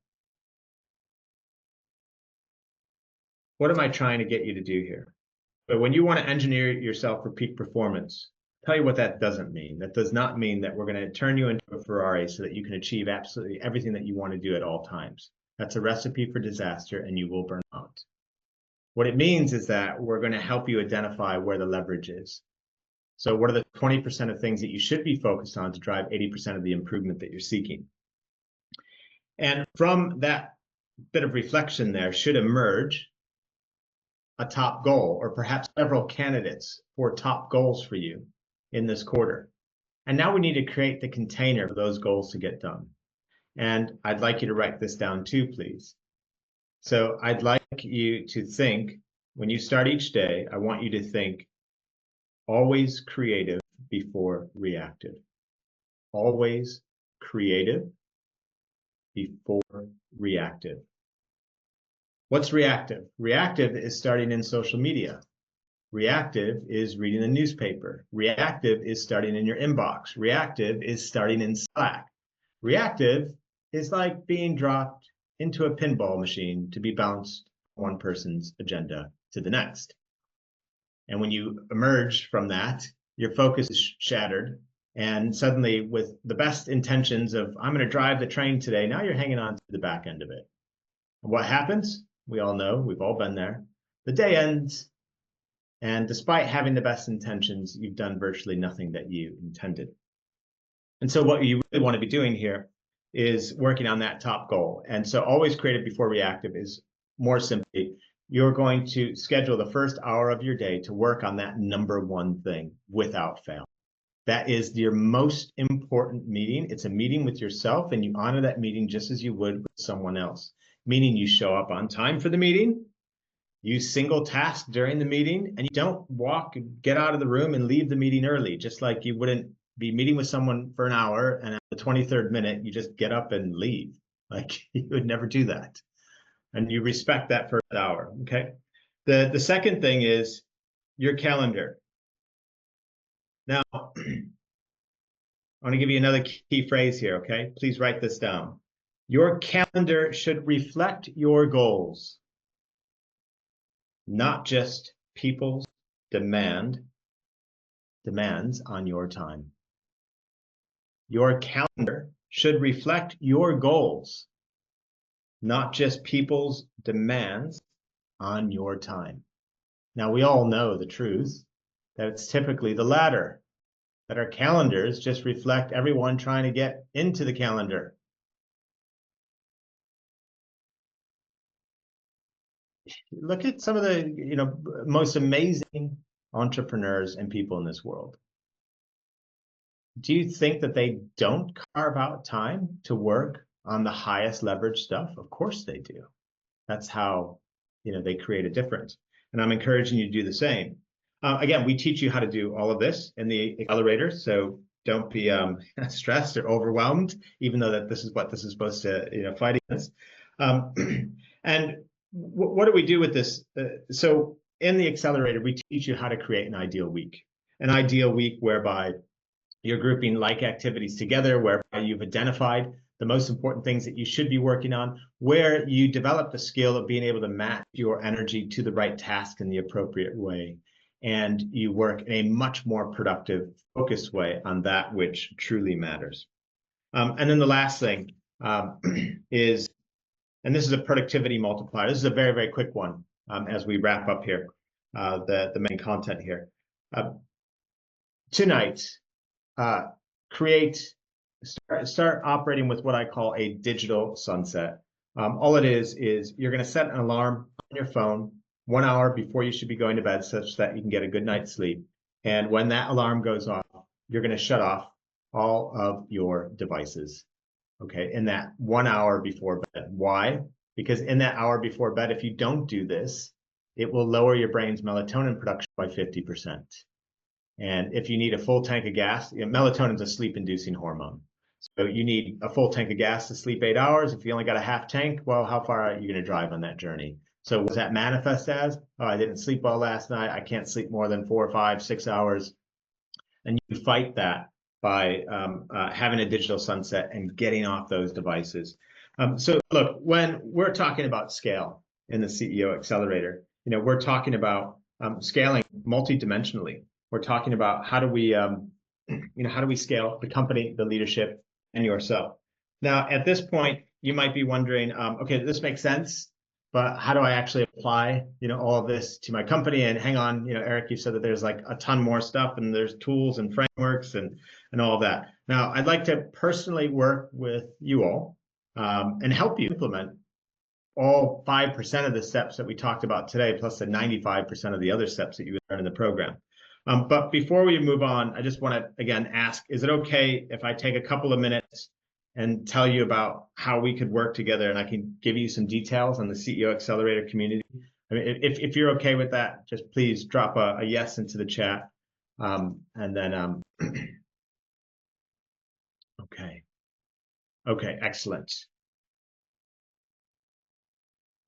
What am I trying to get you to do here? But when you want to engineer yourself for peak performance, I'll tell you what that doesn't mean. That does not mean that we're going to turn you into a Ferrari so that you can achieve absolutely everything that you want to do at all times. That's a recipe for disaster, and you will burn out. What it means is that we're going to help you identify where the leverage is. So what are the 20% of things that you should be focused on to drive 80% of the improvement that you're seeking? And from that bit of reflection there should emerge a top goal, or perhaps several candidates for top goals for you in this quarter. And now we need to create the container for those goals to get done. And I'd like you to write this down too, please. So I'd like you to think, when you start each day, I want you to think always creative before reactive. Always creative before reactive. What's reactive? Reactive is starting in social media. Reactive is reading the newspaper. Reactive is starting in your inbox. Reactive is starting in Slack. Reactive is like being dropped into a pinball machine to be bounced from one person's agenda to the next. And when you emerge from that, your focus is shattered. And suddenly, with the best intentions of, I'm going to drive the train today, now you're hanging on to the back end of it. And what happens? We all know, we've all been there. The day ends, and despite having the best intentions, you've done virtually nothing that you intended. And so what you really want to be doing here is working on that top goal. And so always creative before reactive is more simply, you're going to schedule the first hour of your day to work on that number one thing without fail. That is your most important meeting. It's a meeting with yourself, and you honor that meeting just as you would with someone else, meaning you show up on time for the meeting, you single task during the meeting, and you don't get out of the room and leave the meeting early, just like you wouldn't be meeting with someone for an hour and at the 23rd minute, you just get up and leave. Like, you would never do that. And you respect that first hour, okay? The second thing is your calendar. Now, I want to give you another key phrase here, okay? Please write this down. Your calendar should reflect your goals, not just people's demands on your time. Your calendar should reflect your goals, not just people's demands on your time. Now, we all know the truth, that it's typically the latter, that our calendars just reflect everyone trying to get into the calendar. Look at some of the most amazing entrepreneurs and people in this world. Do you think that they don't carve out time to work on the highest leverage stuff? Of course they do. That's how they create a difference. And I'm encouraging you to do the same. Again, we teach you how to do all of this in the accelerator, so don't be stressed or overwhelmed, even though this is what this is supposed to fight against. And what do we do with this? So in the accelerator, we teach you how to create an ideal week whereby you're grouping like activities together, whereby you've identified the most important things that you should be working on, where you develop the skill of being able to match your energy to the right task in the appropriate way. And you work in a much more productive, focused way on that which truly matters. And then the last thing is, and this is a productivity multiplier. This is a very, very quick one as we wrap up here, the main content here. Tonight, start operating with what I call a digital sunset. All it is you're going to set an alarm on your phone 1 hour before you should be going to bed, such that you can get a good night's sleep. And when that alarm goes off, you're going to shut off all of your devices, okay, in that 1 hour before bed. Why? Because in that hour before bed, if you don't do this, it will lower your brain's melatonin production by 50%. And if you need a full tank of gas, melatonin is a sleep-inducing hormone. So you need a full tank of gas to sleep 8 hours. If you only got a half tank, well, how far are you going to drive on that journey? So what does that manifest as? Oh, I didn't sleep well last night. I can't sleep more than 4, 5, 6 hours. And you fight that by having a digital sunset and getting off those devices. So look, when we're talking about scale in the CEO Accelerator, we're talking about scaling multidimensionally. We're talking about how do we scale the company, the leadership, and yourself. Now, at this point, you might be wondering, okay, this makes sense, but how do I actually apply, all of this to my company? And hang on, Eric, you said that there's like a ton more stuff, and there's tools and frameworks and all of that. Now, I'd like to personally work with you all and help you implement all 5% of the steps that we talked about today, plus the 95% of the other steps that you would learn in the program. But before we move on, I just want to, again, ask, is it okay if I take a couple of minutes and tell you about how we could work together, and I can give you some details on the CEO Accelerator community? I mean, if you're okay with that, just please drop a yes into the chat. And then, okay, excellent.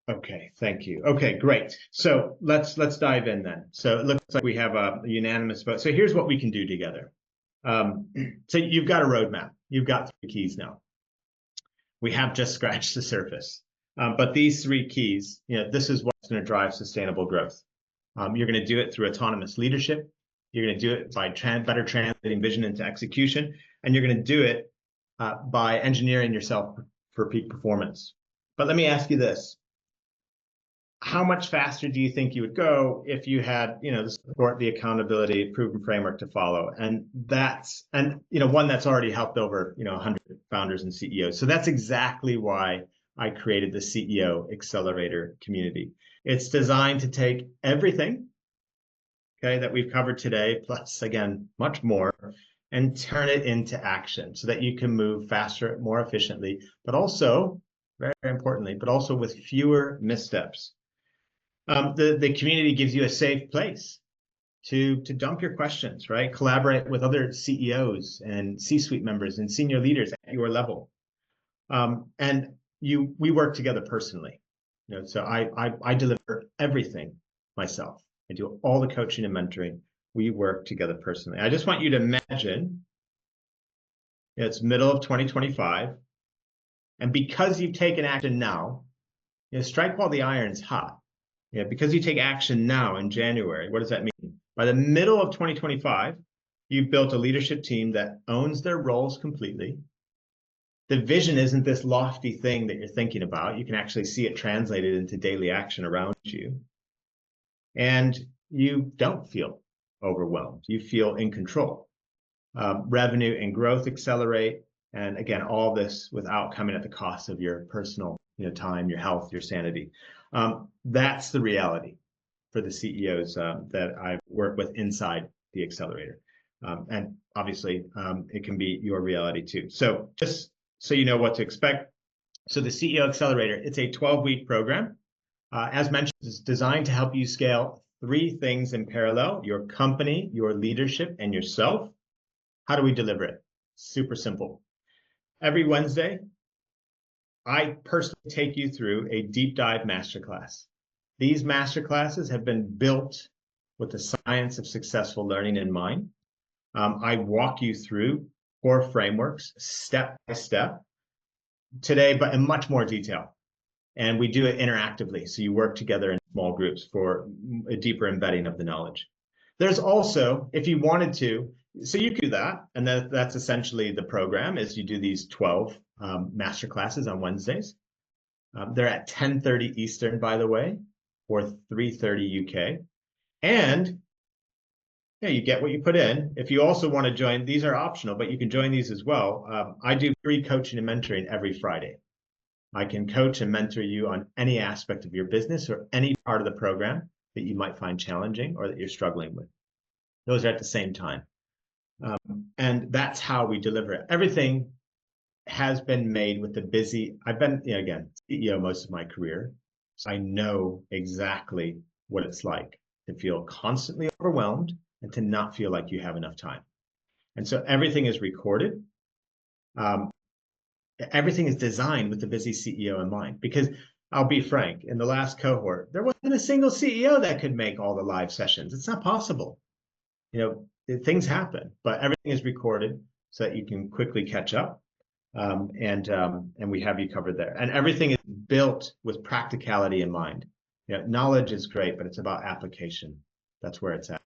Okay, thank you. Okay, great. So let's dive in then. So it looks like we have a unanimous vote. So here's what we can do together. So you've got a roadmap. You've got 3 keys now. We have just scratched the surface. But these 3 keys, this is what's going to drive sustainable growth. You're going to do it through autonomous leadership. You're going to do it by better translating vision into execution. And you're going to do it by engineering yourself for peak performance. But let me ask you this. How much faster do you think you would go if you had, the support, the accountability, proven framework to follow? And one that's already helped over, 100 founders and CEOs. So that's exactly why I created the CEO Accelerator community. It's designed to take everything, okay, that we've covered today, plus again, much more, and turn it into action so that you can move faster, more efficiently, but also, very, very importantly, but also with fewer missteps. The community gives you a safe place to dump your questions, right? Collaborate with other CEOs and C-suite members and senior leaders at your level. And we work together personally. So I deliver everything myself. I do all the coaching and mentoring. We work together personally. I just want you to imagine it's middle of 2025. And because you've taken action now, strike while the iron's hot. Because you take action now in January, what does that mean? By the middle of 2025, you've built a leadership team that owns their roles completely. The vision isn't this lofty thing that you're thinking about. You can actually see it translated into daily action around you. And you don't feel overwhelmed. You feel in control. Revenue and growth accelerate. And again, all this without coming at the cost of your personal time, your health, your sanity. That's the reality for the CEOs that I work with inside the accelerator. And obviously, it can be your reality too. So just so you know what to expect. So the CEO Accelerator, it's a 12-week program. As mentioned, it's designed to help you scale 3 things in parallel: your company, your leadership, and yourself. How do we deliver it? Super simple. Every Wednesday, I personally take you through a deep dive masterclass. These masterclasses have been built with the science of successful learning in mind. I walk you through core frameworks step by step today, but in much more detail. And we do it interactively, so you work together in small groups for a deeper embedding of the knowledge. There's also, if you wanted to, so you could do that, and that's essentially the program, is you do these 12 master classes on Wednesdays. They're at 10:30 Eastern, by the way, or 3:30 UK. And you get what you put in. If you also want to join, these are optional, but you can join these as well. I do free coaching and mentoring every Friday. I can coach and mentor you on any aspect of your business or any part of the program that you might find challenging or that you're struggling with. Those are at the same time. And that's how we deliver it. Everything has been made with the busy. I've been, again, CEO most of my career. So I know exactly what it's like to feel constantly overwhelmed and to not feel like you have enough time. And so everything is recorded. Everything is designed with the busy CEO in mind, because I'll be frank, in the last cohort, there wasn't a single CEO that could make all the live sessions. It's not possible. Things happen, but everything is recorded so that you can quickly catch up. And we have you covered there. And everything is built with practicality in mind. Knowledge is great, but it's about application. That's where it's at.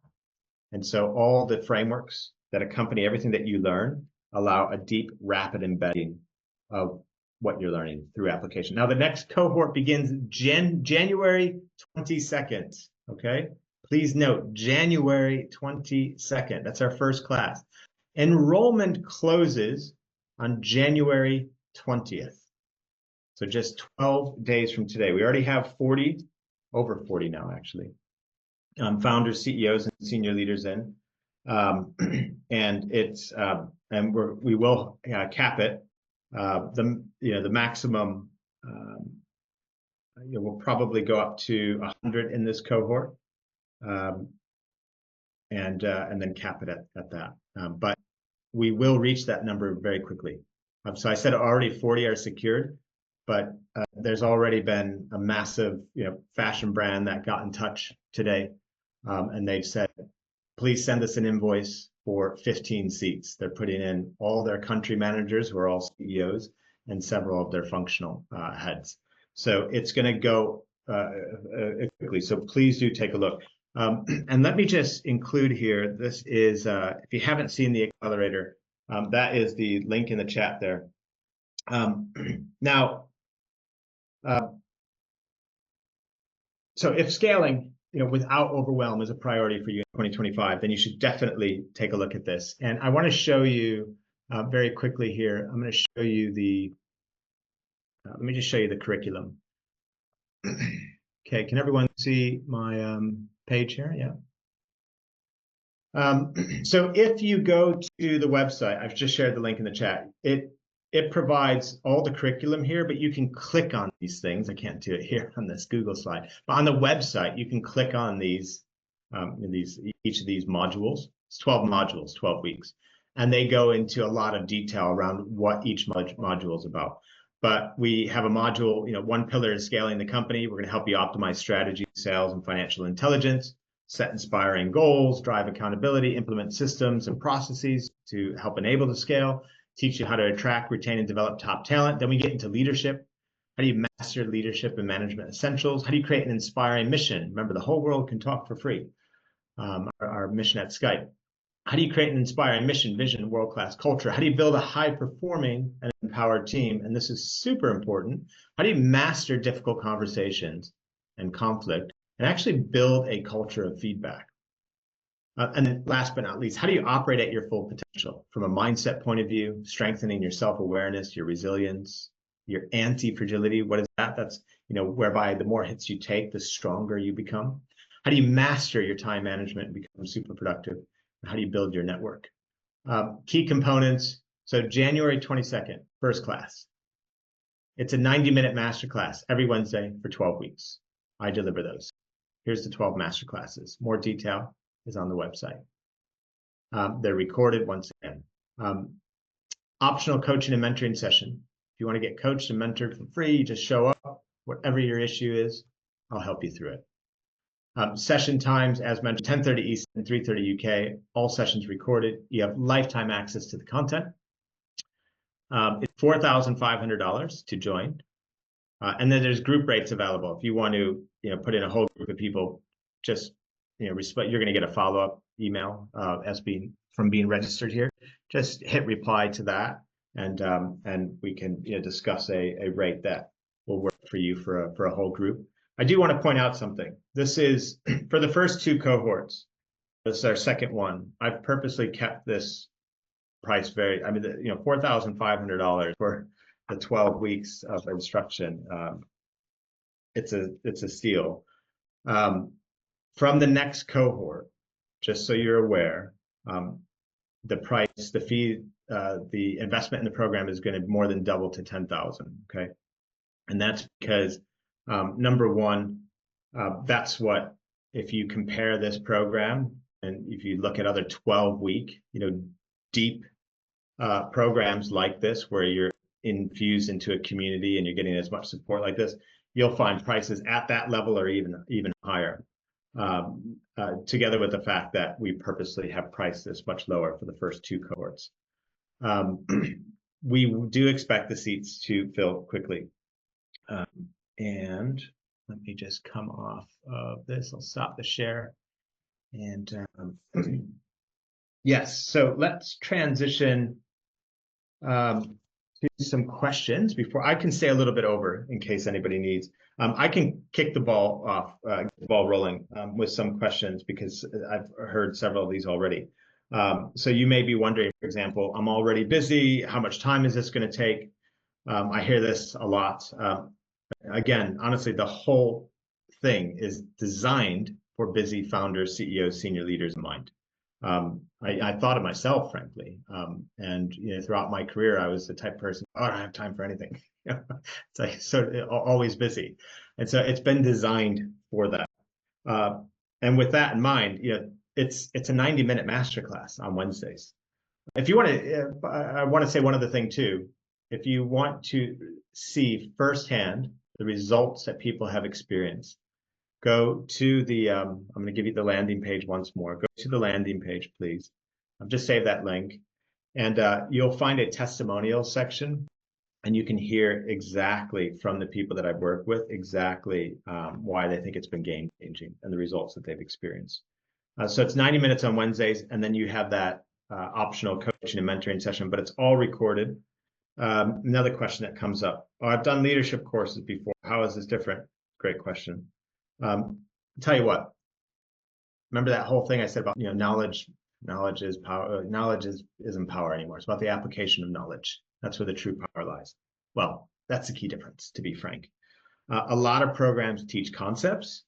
And so all the frameworks that accompany everything that you learn allow a deep, rapid embedding of what you're learning through application. Now, the next cohort begins January 22nd, okay? Please note, January 22nd. That's our first class. Enrollment closes on January 20th. So just 12 days from today. We already have over 40 now, actually. Founders, CEOs, and senior leaders in. And it's we will cap it. The maximum will probably go up to 100 in this cohort, and then cap it at that. But we will reach that number very quickly. So I said already 40 are secured, but there's already been a massive fashion brand that got in touch today, and they've said, please send us an invoice for 15 seats. They're putting in all their country managers, who are all CEOs, and several of their functional heads. So it's going to go quickly. So please do take a look. And let me just include here, this is, if you haven't seen the accelerator, that is the link in the chat there. Now, so if scaling, without overwhelm is a priority for you in 2025, then you should definitely take a look at this. And I want to show you very quickly here. I'm going to show you the, let me just show you the curriculum. Okay, can everyone see my page here? Yeah. So if you go to the website, I've just shared the link in the chat. It provides all the curriculum here, but you can click on these things. I can't do it here on this Google slide, but on the website, you can click on these, each of these modules. It's 12 modules, 12 weeks. And they go into a lot of detail around what each module is about. But we have a module, one pillar is scaling the company. We're going to help you optimize strategy, sales, and financial intelligence, set inspiring goals, drive accountability, implement systems and processes to help enable the scale, teach you how to attract, retain, and develop top talent. Then we get into leadership. How do you master leadership and management essentials? How do you create an inspiring mission? Remember, the whole world can talk for free. Our mission at Skype. How do you create an inspiring mission, vision, world-class culture? How do you build a high-performing and empowered team? And this is super important. How do you master difficult conversations and conflict and actually build a culture of feedback? And then last but not least, how do you operate at your full potential from a mindset point of view, strengthening your self-awareness, your resilience, your anti-fragility? What is that? That's, whereby the more hits you take, the stronger you become. How do you master your time management and become super productive? How do you build your network? Key components. So January 22nd, first class. It's a 90-minute masterclass every Wednesday for 12 weeks. I deliver those. Here's the 12 masterclasses. More detail is on the website. They're recorded once again. Optional coaching and mentoring session. If you want to get coached and mentored for free, you just show up. Whatever your issue is, I'll help you through it. Session times, as mentioned, 10:30 Eastern, 3:30 UK. All sessions recorded. You have lifetime access to the content. It's $4,500 to join. And then there's group rates available. If you want to, put in a whole group of people, just, you're going to get a follow-up email from being registered here. Just hit reply to that, and we can discuss a rate that will work for you for a whole group. I do want to point out something. This is for the first 2 cohorts. This is our second one. I've purposely kept this price very, $4,500 for the 12 weeks of instruction. It's a steal. From the next cohort, just so you're aware, the price, the fee, the investment in the program is going to more than double to $10,000. Okay, and that's because number one, that's what, if you compare this program and if you look at other 12-week, deep programs like this, where you're infused into a community and you're getting as much support like this, you'll find prices at that level or even higher. Together with the fact that we purposely have priced this much lower for the first 2 cohorts. We do expect the seats to fill quickly. And let me just come off of this. I'll stop the share. And yes, so let's transition to some questions before I can stay a little bit over in case anybody needs. I can kick the ball off, get the ball rolling with some questions because I've heard several of these already. So you may be wondering, for example, I'm already busy. How much time is this going to take? I hear this a lot. Again, honestly, the whole thing is designed for busy founders, CEOs, senior leaders in mind. I thought of myself, frankly, and throughout my career, I was the type of person, I don't have time for anything. It's like always busy, and so it's been designed for that. And with that in mind, it's a 90-minute masterclass on Wednesdays. If you want to, I want to say one other thing too. If you want to see firsthand the results that people have experienced, go to the, I'm going to give you the landing page once more. Go to the landing page, please. I've just saved that link. And you'll find a testimonial section. and you can hear exactly from the people that I've worked with exactly why they think it's been game changing and the results that they've experienced. So it's 90 minutes on Wednesdays, and then you have that optional coaching and mentoring session, but it's all recorded. Another question that comes up: oh, I've done leadership courses before. How is this different? Great question. I'll tell you what. Remember that whole thing I said about knowledge. Knowledge is power. Knowledge isn't power anymore. It's about the application of knowledge. That's where the true power lies. Well, that's the key difference, to be frank. A lot of programs teach concepts.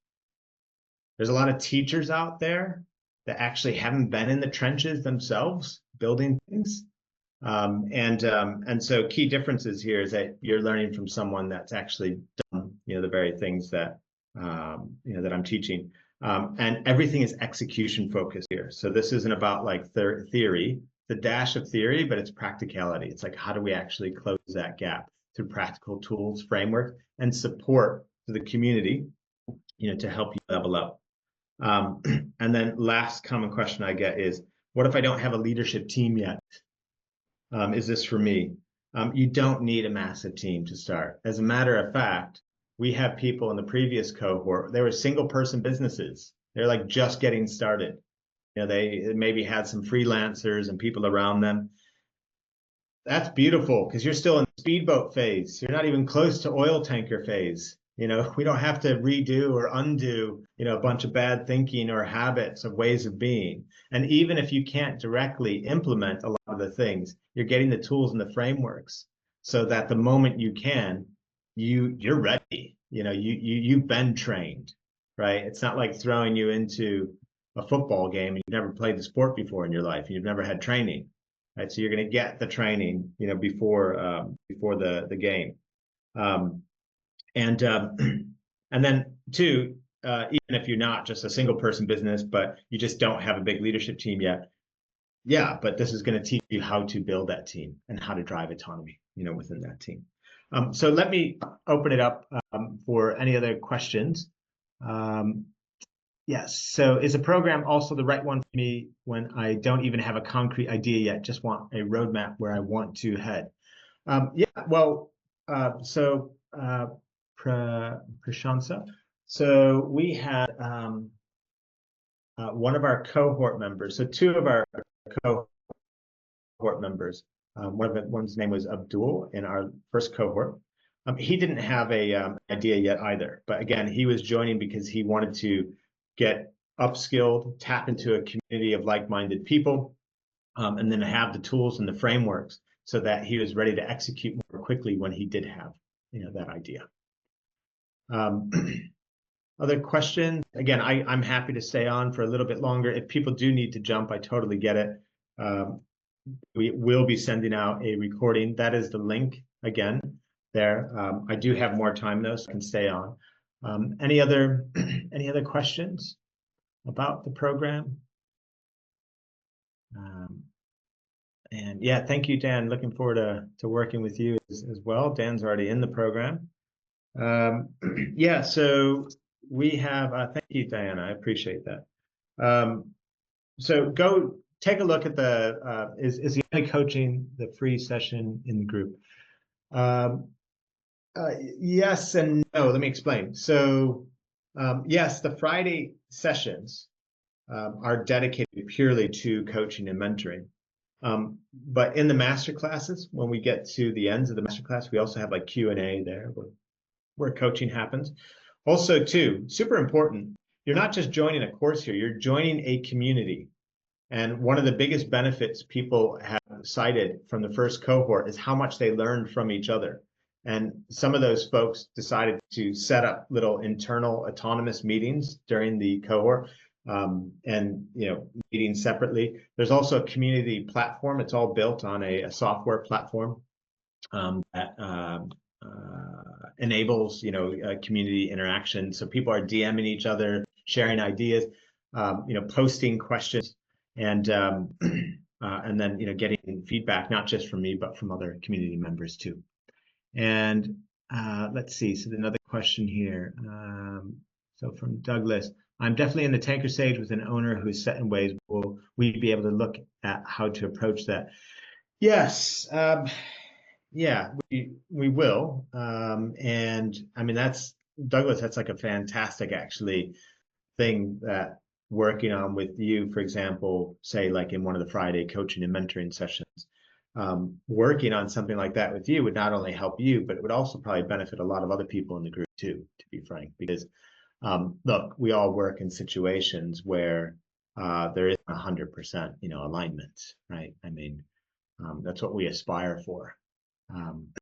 There's a lot of teachers out there that actually haven't been in the trenches themselves, building things. And so key differences here is that you're learning from someone that's actually done, the very things that, that I'm teaching. And everything is execution focused here. So this isn't about like theory, the dash of theory, but it's practicality. It's like, how do we actually close that gap through practical tools, framework, and support to the community, to help you level up. And then last common question I get is, what if I don't have a leadership team yet? Is this for me? You don't need a massive team to start. As a matter of fact, we have people in the previous cohort, they were single person businesses. They're like just getting started. They maybe had some freelancers and people around them. That's beautiful because you're still in the speedboat phase. You're not even close to oil tanker phase. We don't have to redo or undo, a bunch of bad thinking or habits of ways of being. And even if you can't directly implement a lot of the things, you're getting the tools and the frameworks so that the moment you can, you're ready. You've been trained, right? It's not like throwing you into a football game and you've never played the sport before in your life. You've never had training, right? So you're going to get the training, before the game. And then two, even if you're not just a single person business, but you just don't have a big leadership team yet, yeah, but this is going to teach you how to build that team and how to drive autonomy, within that team. So let me open it up for any other questions. Yes. So is a program also the right one for me when I don't even have a concrete idea yet, just want a roadmap where I want to head? Yeah. Well, Prashansa. So we had one of our cohort members. So two of our cohort members. One's name was Abdul in our first cohort. He didn't have a idea yet either, but again, he was joining because he wanted to get upskilled, tap into a community of like-minded people, and then have the tools and the frameworks so that he was ready to execute more quickly when he did have, that idea. Other questions? Again, I'm happy to stay on for a little bit longer. If people do need to jump, I totally get it. We will be sending out a recording. That is the link again there. I do have more time though, so I can stay on. Any other questions about the program? And yeah, thank you, Dan. Looking forward to working with you as well. Dan's already in the program. Yeah, so we have, thank you, Diana, I appreciate that. So go take a look at the, is the only coaching the free session in the group? Yes and no, let me explain. So yes, the Friday sessions are dedicated purely to coaching and mentoring. But in the master classes, when we get to the ends of the master class, we also have like Q&A there where coaching happens. Also, too, super important, you're not just joining a course here, you're joining a community. And one of the biggest benefits people have cited from the first cohort is how much they learned from each other. And some of those folks decided to set up little internal autonomous meetings during the cohort, and meetings separately. There's also a community platform. It's all built on a software platform that enables community interaction. So people are DMing each other, sharing ideas, posting questions, and then getting feedback not just from me but from other community members too. And let's see. So another question here. So from Douglas, I'm definitely in the tanker stage with an owner who is set in ways. Will we be able to look at how to approach that? Yes. Yeah, we will. And I mean, that's Douglas, that's like a fantastic actually thing that working on with you, for example, say like in one of the Friday coaching and mentoring sessions, working on something like that with you would not only help you, but it would also probably benefit a lot of other people in the group too, to be frank, because look, we all work in situations where there isn't 100%, alignment, right? I mean, that's what we aspire for.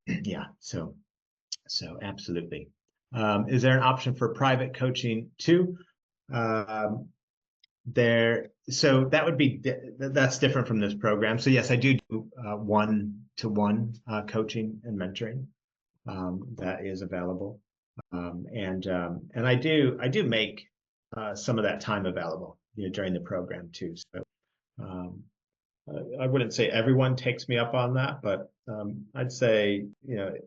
Yeah, so absolutely. Is there an option for private coaching too? Um, so that would be that's different from this program. So yes, I do one-to-one coaching and mentoring that is available, and I do make some of that time available, during the program too. So um, I wouldn't say everyone takes me up on that, but I'd say,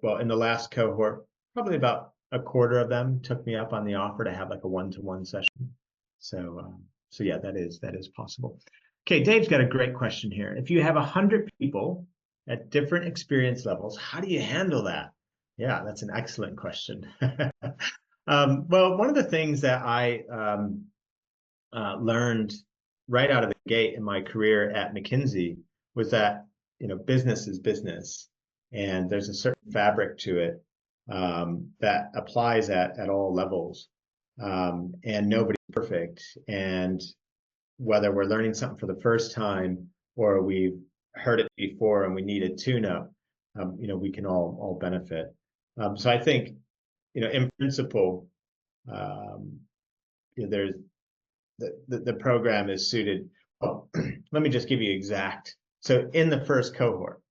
well, in the last cohort, probably about a quarter of them took me up on the offer to have like a one-to-one session. So yeah, that is possible. Okay, Dave's got a great question here. If you have 100 people at different experience levels, how do you handle that? Yeah, that's an excellent question. Well, one of the things that I learned right out of the gate in my career at McKinsey was that business is business, and there's a certain fabric to it that applies at all levels, and nobody's perfect. And whether we're learning something for the first time or we've heard it before and we need a tune-up, we can all benefit. So I think, in principle, um, there's the program is suited. Well, let me just give you exact. So in the first cohort,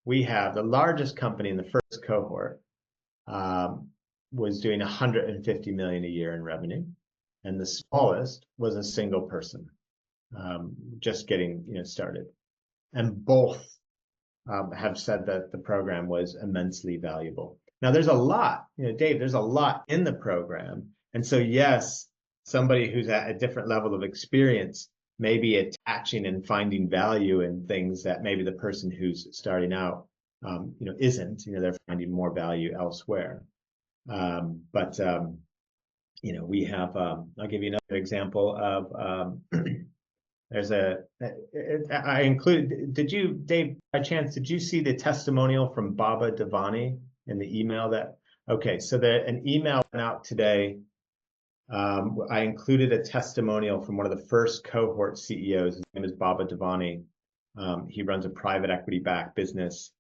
we have the largest company in the first cohort um, was doing 150 million a year in revenue, and the smallest was a single person just getting started. And both have said that the program was immensely valuable. Now, there's a lot, Dave, there's a lot in the program. And so, yes, somebody who's at a different level of experience may be attaching and finding value in things that maybe the person who's starting out, isn't. They're finding more value elsewhere. But we have. I'll give you another example of. There's I include, did you, Dave, by chance, did you see the testimonial from Baba Devani in the email okay, so an email went out today. I included a testimonial from one of the first cohort CEOs. His name is Baba Devani. He runs a private equity backed business,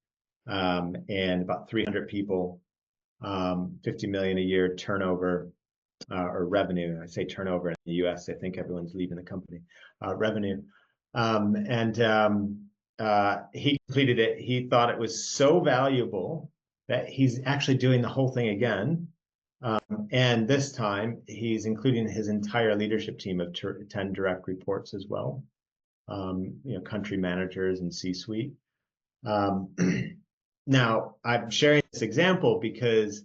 and about 300 people, 50 million a year turnover. Or revenue. I say turnover in the US. I think everyone's leaving the company. Revenue. He completed it. He thought it was so valuable that he's actually doing the whole thing again. And this time he's including his entire leadership team of 10 direct reports as well, country managers and C-suite. Now, I'm sharing this example because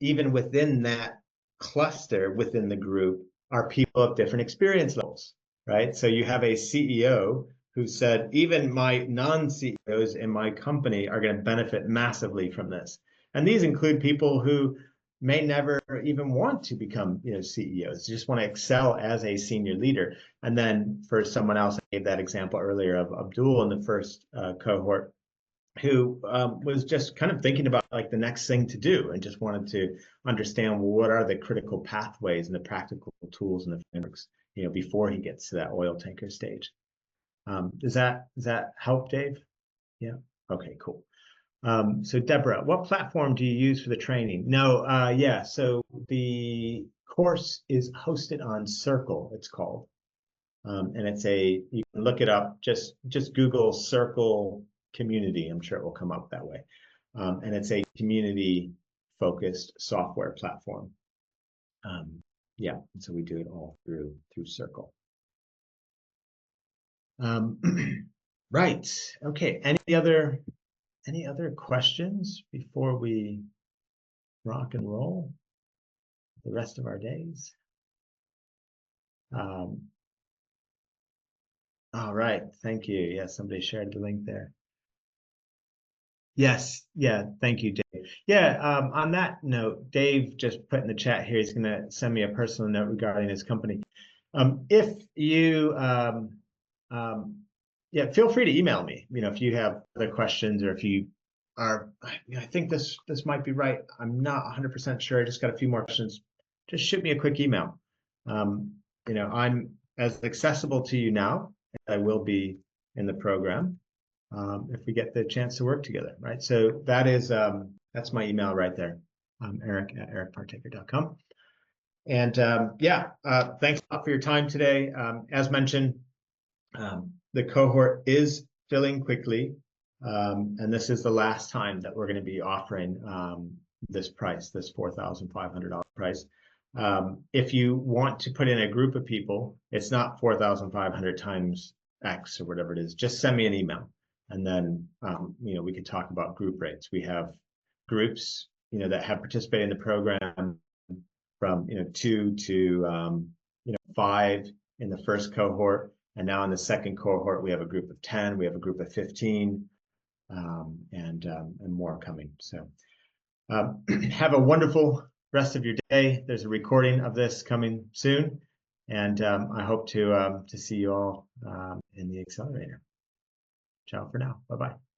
even within that cluster within the group are people of different experience levels, right? So you have a CEO who said, even my non-CEOs in my company are going to benefit massively from this. And these include people who may never even want to become CEOs, just want to excel as a senior leader. And then for someone else, I gave that example earlier of Abdul in the first cohort, who was just kind of thinking about like the next thing to do and just wanted to understand, well, what are the critical pathways and the practical tools and the frameworks, before he gets to that oil tanker stage. Does that help, Dave? Yeah. Okay, cool. So Deborah, what platform do you use for the training? No, yeah. So the course is hosted on Circle, it's called. And you can look it up, just Google Circle community. I'm sure it will come up that way. And it's a community focused software platform. Yeah, and so we do it all through Circle. Right. Okay. Any other questions before we rock and roll the rest of our days? All right. Thank you. Yeah, somebody shared the link there. Yes. Yeah. Thank you, Dave. Yeah. On that note, Dave just put in the chat here, he's going to send me a personal note regarding his company. If you, yeah, feel free to email me, if you have other questions or if you are, I think this might be right. I'm not 100% sure. I just got a few more questions. Just shoot me a quick email. I'm as accessible to you now as I will be in the program. If we get the chance to work together, right? So that's my email right there, Eric at ericpartaker.com. And thanks a lot for your time today. As mentioned, the cohort is filling quickly, and this is the last time that we're going to be offering this price, this $4,500 price. If you want to put in a group of people, it's not 4,500 times X or whatever it is. Just send me an email. And then, we could talk about group rates. We have groups, that have participated in the program from, 2 to, 5 in the first cohort. And now in the second cohort, we have a group of 10, we have a group of 15, and more coming. So have a wonderful rest of your day. There's a recording of this coming soon. And I hope to see you all in the accelerator. Ciao for now. Bye-bye.